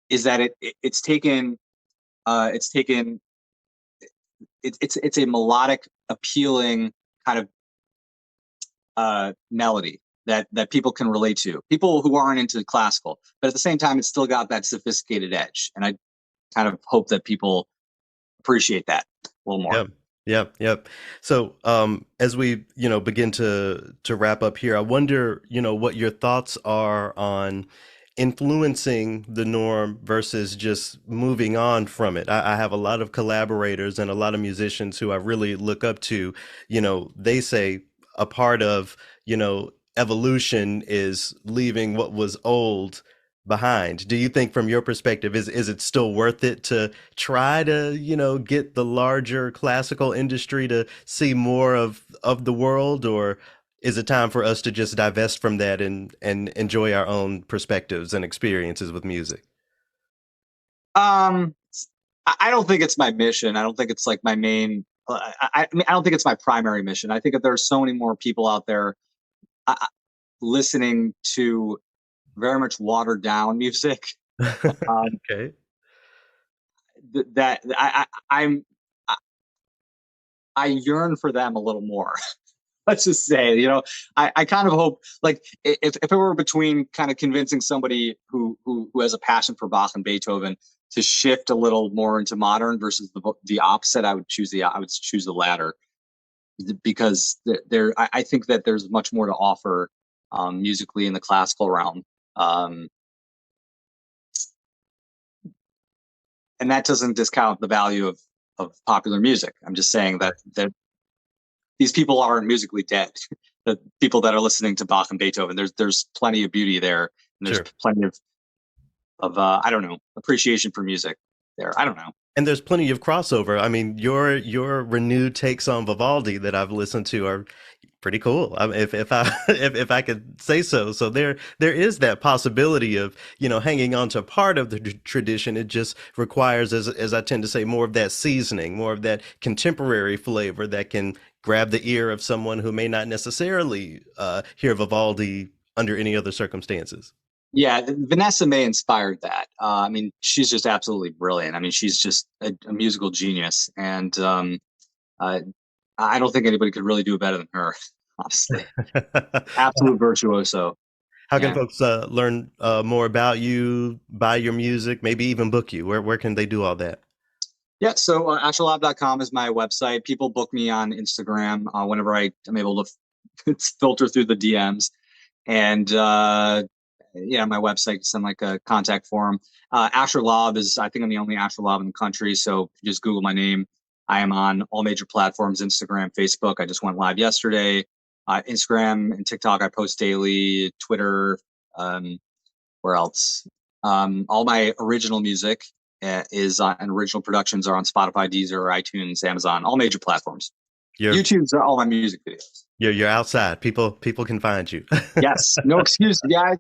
is that it's taken it's a melodic, appealing kind of melody that people can relate to, people who aren't into classical, but at the same time it's still got that sophisticated edge, and I kind of hope that people appreciate that a little more. Yeah. Yep, yep. So, as we, begin to wrap up here, I wonder, what your thoughts are on influencing the norm versus just moving on from it. I have a lot of collaborators and a lot of musicians who I really look up to. They say a part of, evolution is leaving what was old behind. Do you think from your perspective, is it still worth it to try to, get the larger classical industry to see more of the world, or is it time for us to just divest from that and enjoy our own perspectives and experiences with music? Um, I don't think it's my mission. I don't think it's like my main. I mean, I don't think it's my primary mission. I think that there's so many more people out there listening to very much watered down music. Um, Okay. that I, I yearn for them a little more. Let's just say, I kind of hope, like, if it were between kind of convincing somebody who has a passion for Bach and Beethoven to shift a little more into modern versus the opposite, I would choose the latter, because I think that there's much more to offer, musically in the classical realm. Um, and that doesn't discount the value of popular music. I'm just saying that these people aren't musically dead. The people that are listening to Bach and Beethoven, there's plenty of beauty there, and there's Sure. plenty of I don't know, appreciation for music there. I don't know. And there's plenty of crossover. I mean, your renewed takes on Vivaldi that I've listened to are pretty cool. I mean, if I if I could say so. So there is that possibility of, hanging on to part of the tradition. It just requires, as I tend to say, more of that seasoning, more of that contemporary flavor that can grab the ear of someone who may not necessarily hear Vivaldi under any other circumstances. Yeah, Vanessa May inspired that. I mean, she's just absolutely brilliant. I mean, she's just a musical genius, and uh, I don't think anybody could really do it better than her. Honestly, absolute virtuoso. How can Yeah. folks learn more about you, buy your music, maybe even book you? Where can they do all that? Yeah, so AstroLab.com is my website. People book me on Instagram whenever I'm able to filter through the DMs. And yeah, my website, send like a contact form. Astrolabe is, I think I'm the only Astrolabe in the country. So if you just Google my name, I am on all major platforms: Instagram, Facebook. I just went live yesterday. Instagram and TikTok, I post daily. Twitter, um, where else? All my original music is and original productions are on Spotify, Deezer, iTunes, Amazon, all major platforms. You're YouTube's are all my music videos. you're outside. People can find you. Yes, no excuse, guys.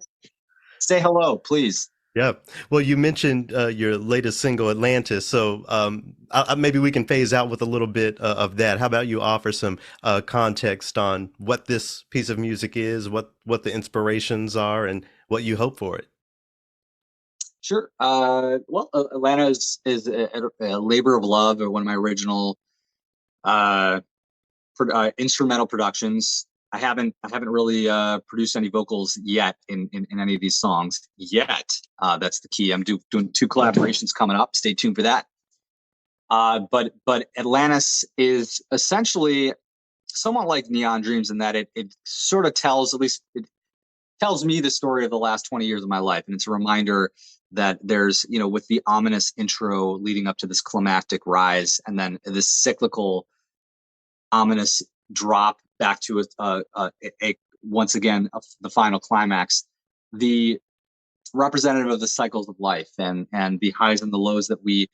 Say hello, please. Yep. Well, you mentioned your latest single, Atlantis. So maybe we can phase out with a little bit of that. How about you offer some context on what this piece of music is, what the inspirations are, and what you hope for it? Sure. Well, Atlanta is a labor of love, or one of my original uh, instrumental productions. I haven't really produced any vocals yet in any of these songs yet. That's the key. I'm doing two collaborations coming up. Stay tuned for that. But Atlantis is essentially somewhat like Neon Dreams in that it sort of tells, at least it tells me, the story of the last 20 years of my life, and it's a reminder that there's, with the ominous intro leading up to this climactic rise, and then this cyclical ominous drop back to a once again the final climax, the representative of the cycles of life, and the highs and the lows that we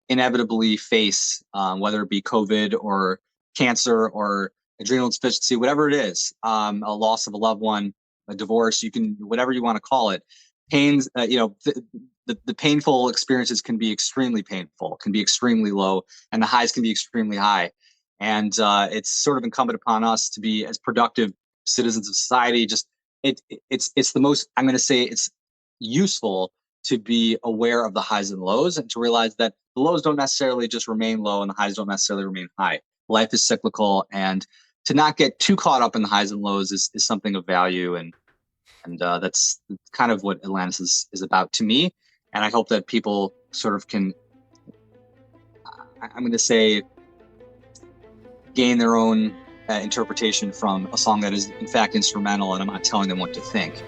inevitably face, whether it be COVID or cancer or adrenal insufficiency, whatever it is, a loss of a loved one, a divorce, you can, whatever you want to call it. Pains, the painful experiences can be extremely painful, can be extremely low, and the highs can be extremely high. And it's sort of incumbent upon us to be as productive citizens of society. Just it's the most, I'm going to say, it's useful to be aware of the highs and lows, and to realize that the lows don't necessarily just remain low and the highs don't necessarily remain high. Life is cyclical, and to not get too caught up in the highs and lows is something of value. And that's kind of what Atlantis is about to me. And I hope that people sort of can, I'm going to say, gain their own interpretation from a song that is in fact instrumental, and I'm not telling them what to think.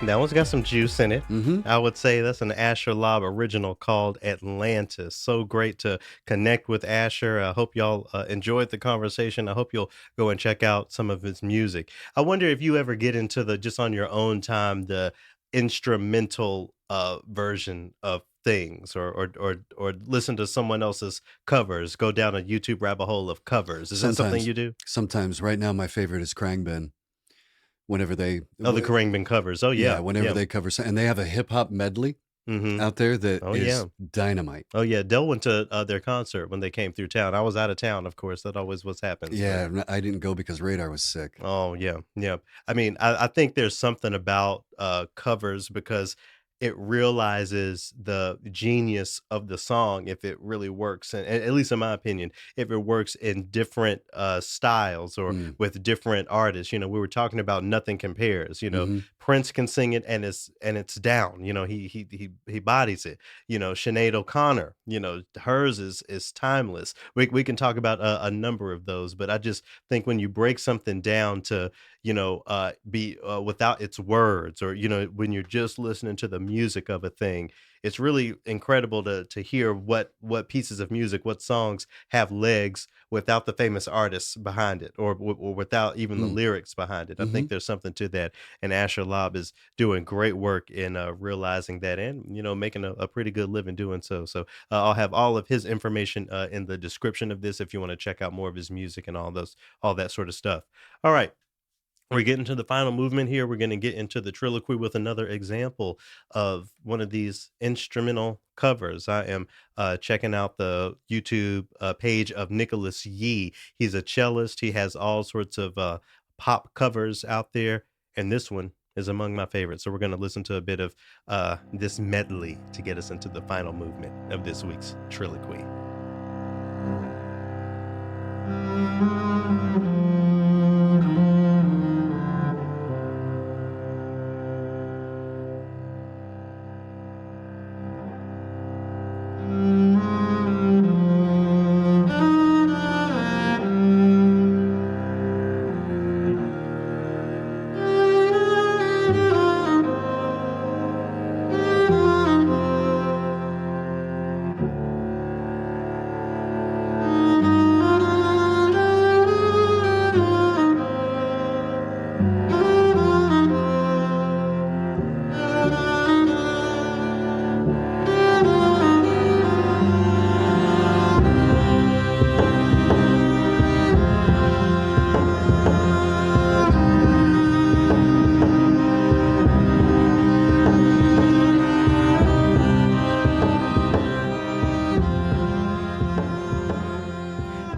That one's got some juice in it. Hmm. I would say that's an Asher Lob original called Atlantis. So great to connect with Asher. I hope y'all enjoyed the conversation. I hope you'll go and check out some of his music. I wonder if you ever get into the just on your own time the instrumental version of things or listen to someone else's covers, go down a YouTube rabbit hole of covers. Is that something Sometimes, you do? sometimes. Right now, my favorite is Krangben. Whenever they, Oh, the Karangbin covers. Oh yeah, yeah. whenever Yeah. they cover, and they have a hip hop medley Mhm. out there that Oh is yeah. dynamite. Oh, yeah, Dell went to, their concert when they came through town. I was out of town, of course, that always was happens, but Yeah, I didn't go because Radar was sick. oh, yeah, yeah. I mean, I think there's something about, covers because it realizes the genius of the song if it really works, and at least in my opinion, if it works in different, styles or Mm, with different artists. We were talking about Nothing Compares. mhm, Prince can sing it and it's down. He bodies it. Sinead O'Connor, hers is timeless. We can talk about a number of those, but I just think when you break something down to be without its words, or when you're just listening to the music of a thing, it's really incredible to hear what pieces of music, what songs have legs without the famous artists behind it, or without even the mm, lyrics behind it. I think mhm. there's something to that, and Asher Lob is doing great work in realizing that, and making a pretty good living doing so. So I'll have all of his information in the description of this if you want to check out more of his music and all that sort of stuff. All right, we're getting to the final movement here. We're going to get into the Triloquy with another example of one of these instrumental covers. I am checking out the YouTube page of Nicholas Yee. He's a cellist. He has all sorts of pop covers out there, and this one is among my favorites. So we're going to listen to a bit of this medley to get us into the final movement of this week's Triloquy.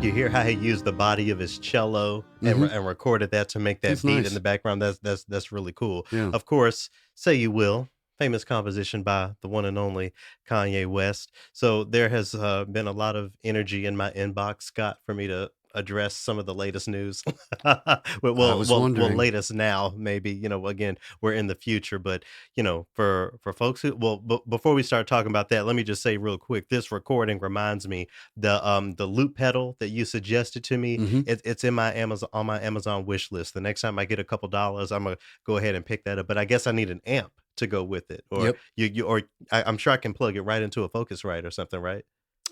You hear how he used the body of his cello and Mhm. recorded that to make that That's beat in the nice. background. That's really cool. Yeah. Of course, "Say You Will," famous composition by the one and only Kanye West. So there has been a lot of energy in my inbox, Scott, for me to address some of the latest news. well, I well, was well, well, wondering. latest now, maybe. Again, we're in the future, but for folks who, well, before we start talking about that, let me just say real quick, this recording reminds me the loop pedal that you suggested to me. Mhm. It's in my Amazon on my Amazon wish list. The next time I get a couple dollars, I'm gonna go ahead and pick that up. But I guess I need an amp to go with it, or Yep. I'm sure I can plug it right into a Focusrite or something, right?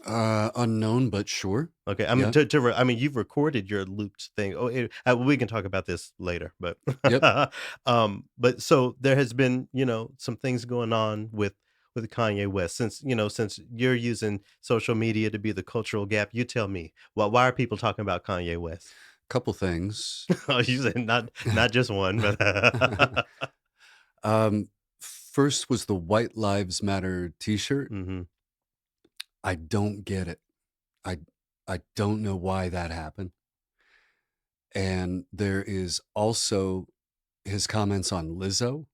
Unknown, but sure. Okay, I mean Yeah. I mean you've recorded your looped thing. Oh, we can talk about this later, but Yep. but so there has been some things going on with with Kanye West? Since, since you're using social media to be the cultural gap, you tell me. Why are people talking about Kanye West? Couple things. Oh, you said not just one, but Um, First was the White Lives Matter T-shirt. Mhm. I don't get it. I I don't know why that happened. And there is also his comments on Lizzo.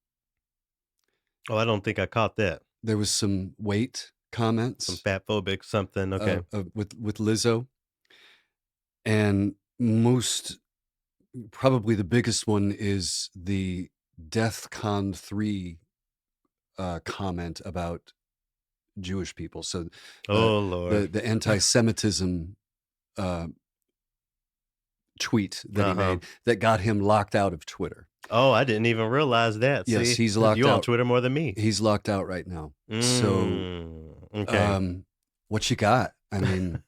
Oh, I don't think I caught that. There was some weight Some comments fat phobic something, okay. with Lizzo, and most probably the biggest one is the DEF CON 3 comment about Jewish people. So Oh, Lord. the anti-Semitism uh, tweet that he Uh-huh. made that got him locked out of Twitter. Oh, I didn't even realize that, Yes, see? he's locked You on out. Twitter more than me. He's locked out right now. So, Okay. what you got? I mean,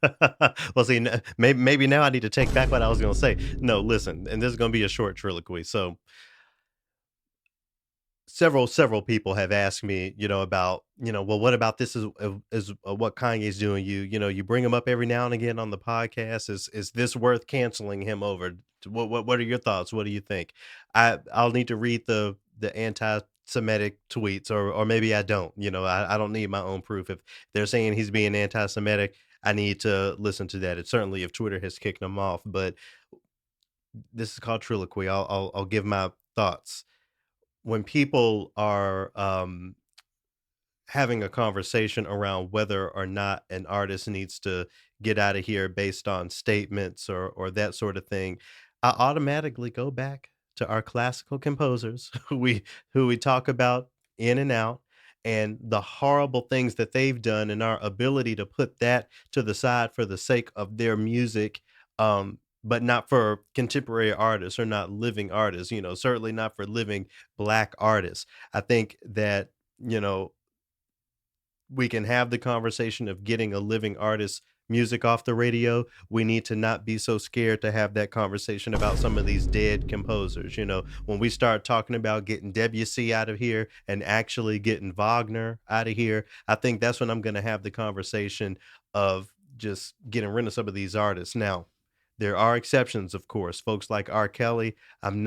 Well, see, maybe now I need to take back what I was gonna say. No, listen, and this is gonna be a short triloquy, so several people have asked me, about, well, what about this is what Kanye's doing? You bring him up every now and again on the podcast. Is this worth canceling him over? What are your thoughts? What do you think? I'll need to read the anti-Semitic tweets, or maybe I don't. I don't need my own proof. If they're saying he's being anti-Semitic, I need to listen to that. It's certainly if Twitter has kicked him off, but this is called Triloquy. I'll give my thoughts when people are having a conversation around whether or not an artist needs to get out of here based on statements or that sort of thing, I automatically go back to our classical composers who we talk about in and out and the horrible things that they've done and our ability to put that to the side for the sake of their music, but not for contemporary artists or not living artists, certainly not for living black artists. I think that, you know, we can have the conversation of getting a living artist's music off the radio. We need to not be so scared to have that conversation about some of these dead composers. When we start talking about getting Debussy out of here and actually getting Wagner out of here, I think that's when I'm going to have the conversation of just getting rid of some of these artists. Now, there are exceptions, of course. Folks like R. Kelly, I'm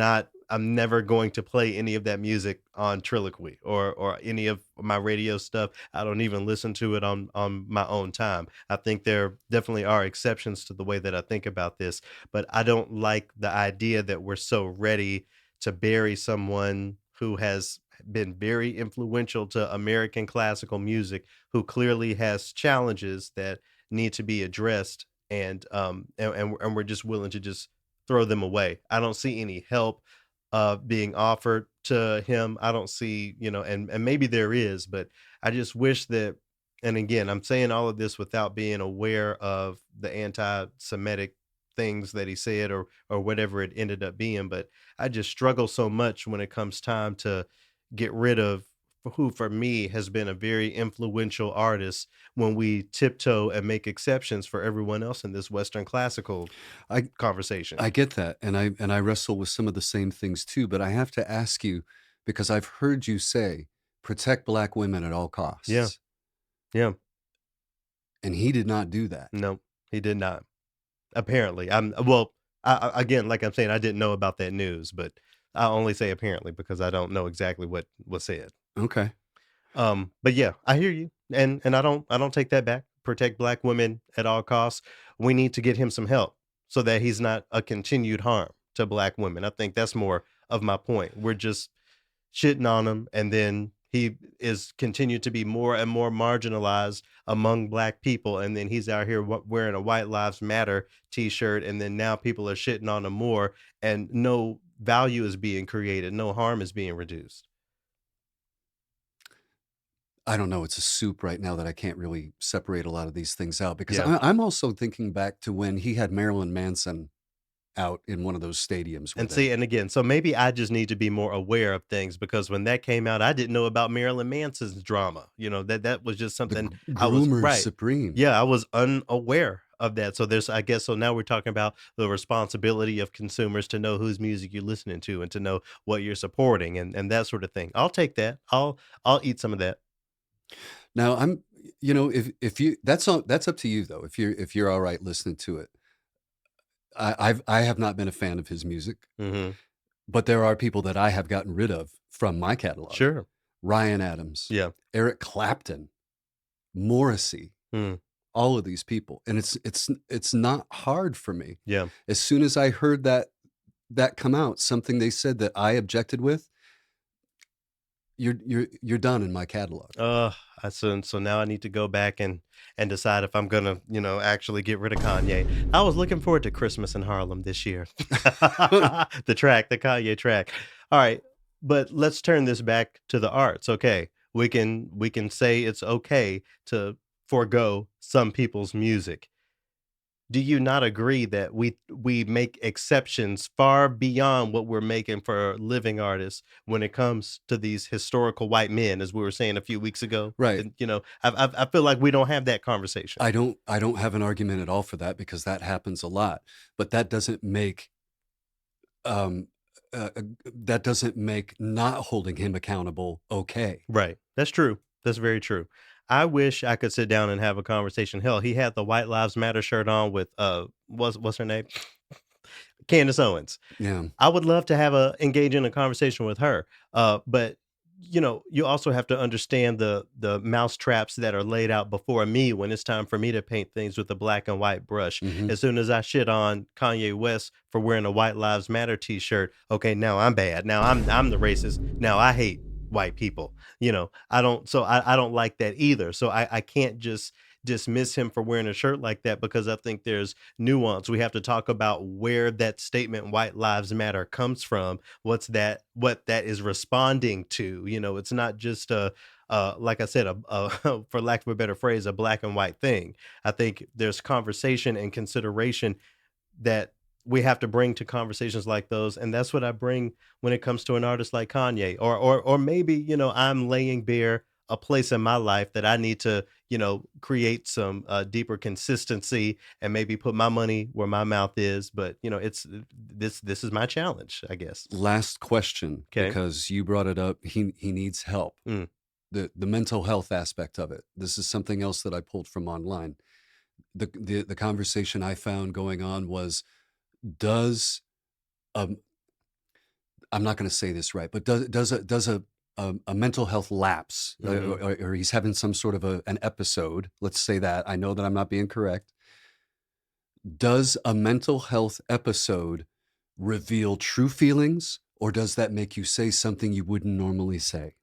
never going to play any of that music on Triloquy or any of my radio stuff. I don't even listen to it on my own time. I think there definitely are exceptions to the way that I think about this, but I don't like the idea that we're so ready to bury someone who has been very influential to American classical music, who clearly has challenges that need to be addressed, and we're just willing to just throw them away. I don't see any help being offered to him. I don't see, and maybe there is, but I just wish that, and again, I'm saying all of this without being aware of the anti-Semitic things that he said or whatever it ended up being, but I just struggle so much when it comes time to get rid of who for me has been a very influential artist when we tiptoe and make exceptions for everyone else in this Western classical I conversation. I get that, and I wrestle with some of the same things too. But I have to ask you because I've heard you say protect black women at all Yeah, costs, yeah. and he did not do that. No, he did not. Apparently, again, like I'm saying, I didn't know about that news, but I only say apparently because I don't know exactly what was said. Okay. But yeah, I hear you, and I don't take that back. Protect black women at all costs. We need to get him some help so that he's not a continued harm to black women. I think that's more of my point. We're just shitting on him, and then he is continued to be more and more marginalized among black people, and then he's out here wearing a White Lives Matter T-shirt, and then now people are shitting on him more, and no value is being created, no harm is being reduced. I don't know. It's a soup right now that I can't really separate a lot of these things out because Yeah. I'm also thinking back to when he had Marilyn Manson out in one of those stadiums And with him. see, and again, so maybe I just need to be more aware of things because when that came out, I didn't know about Marilyn Manson's drama. That was just The something I was groomer right. supreme. Yeah, I was unaware of that. So there's, I guess, so now we're talking about the responsibility of consumers to know whose music you're listening to and to know what you're supporting and that sort of thing. I'll take that. I'll eat some of that. Now if you that's up to you though. If you're all right listening to it. I have not been a fan of his music, Mhm. but there are people that I have gotten rid of from my catalog. Sure. Ryan Adams, Yeah. Eric Clapton, Morrissey, Mm. all of these people, and it's not hard for me. Yeah. As soon as I heard that come out, something they said that I objected with, you're done in my catalog. So now I need to go back and decide if I'm gonna, actually get rid of Kanye. I was looking forward to Christmas in Harlem this year. The Kanye track. All right, but let's turn this back to the arts. Okay, we can say it's okay to forego some people's music. Do you not agree that we make exceptions far beyond what we're making for living artists when it comes to these historical white men, as we were saying a few weeks ago? Right. And, I feel like we don't have that conversation. I don't have an argument at all for that because that happens a lot, but um, that doesn't make not holding him accountable okay. Right. That's true. That's very true. I wish I could sit down and have a conversation. Hell, he had the White Lives Matter shirt on with what's her name? Candace Owens. Yeah. I would love to have a engage in a conversation with her. But you also have to understand the mouse traps that are laid out before me when it's time for me to paint things with a black and white brush. Mhm. As soon as I shit on Kanye West for wearing a White Lives Matter t-shirt, okay, now I'm bad. Now I'm the racist. Now I hate white people. I don't like that either. So I can't just dismiss him for wearing a shirt like that because I think there's nuance. We have to talk about where that statement "White Lives Matter" comes from. What that is responding to. It's not just like I said, for lack of a better phrase, a black and white thing. I think there's conversation and consideration that we have to bring to conversations like those, and that's what I bring when it comes to an artist like Kanye, or maybe I'm laying bare a place in my life that I need to create some deeper consistency and maybe put my money where my mouth is. But it's this is my challenge, I guess. Last question, Okay. because you brought it up. He needs help. Mm. The mental health aspect of it. This is something else that I pulled from online. The conversation I found going on was, does um I'm not going to say this right, but does a mental health lapse, Mhm. or he's having some sort of an episode? Let's say that. I know that I'm not being correct. Does a mental health episode reveal true feelings, or does that make you say something you wouldn't normally say?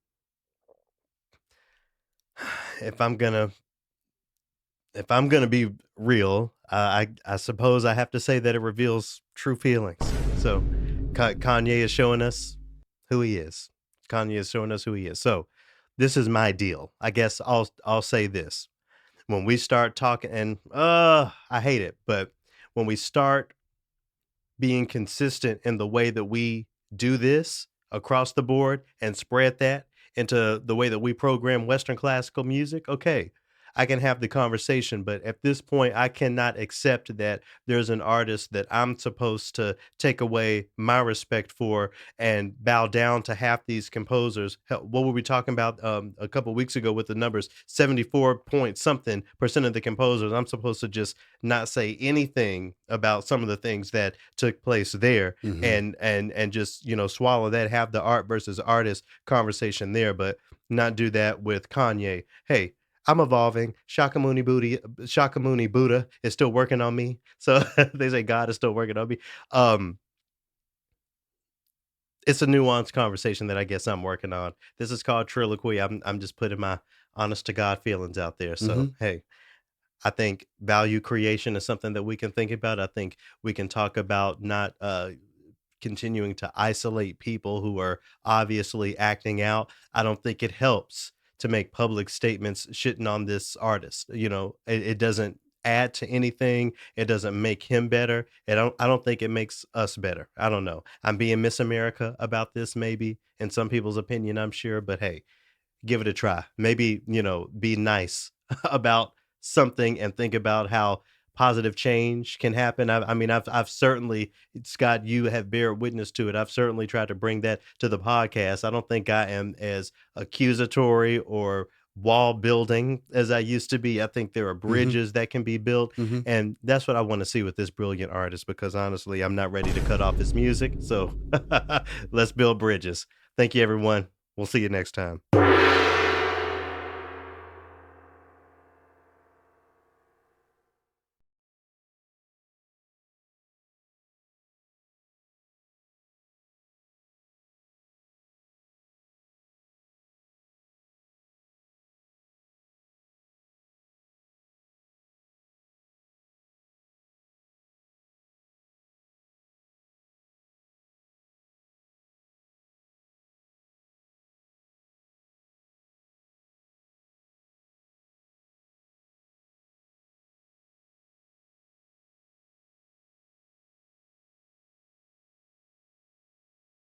If I'm gonna if I'm gonna be real, I suppose I have to say that it reveals true feelings. So Kanye is showing us who he is. Kanye is showing us who he is. So this is my deal. I guess I'll say this. When we start talking, and I hate it, but when we start being consistent in the way that we do this across the board and spread that into the way that we program Western classical music, okay, I can have the conversation. But at this point, I cannot accept that there's an artist that I'm supposed to take away my respect for and bow down to half these composers. Hell, what were we talking about a couple weeks ago with the numbers? 74 point something percent of the composers. I'm supposed to just not say anything about some of the things that took place there Mhm. and just swallow that, have the art versus artist conversation there, but not do that with Kanye. Hey, I'm evolving. Shakamuni Buddha is still working on me. So they say God is still working on me. Um, it's a nuanced conversation that I guess I'm working on. This is called Triloquy. I'm just putting my honest to God feelings out there. So Mhm. hey, I think value creation is something that we can think about. I think we can talk about not continuing to isolate people who are obviously acting out. I don't think it helps to make public statements shitting on this artist. It doesn't add to anything. It doesn't make him better. I don't think it makes us better. I don't know. I'm being Miss America about this, maybe in some people's opinion, I'm sure, but hey, give it a try. Maybe, be nice about something and think about how positive change can happen. I mean, I've certainly, Scott, you have bear witness to it. I've certainly tried to bring that to the podcast. I don't think I am as accusatory or wall building as I used to be. I think there are Mhm, bridges that can be built, mhm. and that's what I want to see with this brilliant artist because honestly, I'm not ready to cut off his music. So let's build bridges. Thank you, everyone. We'll see you next time.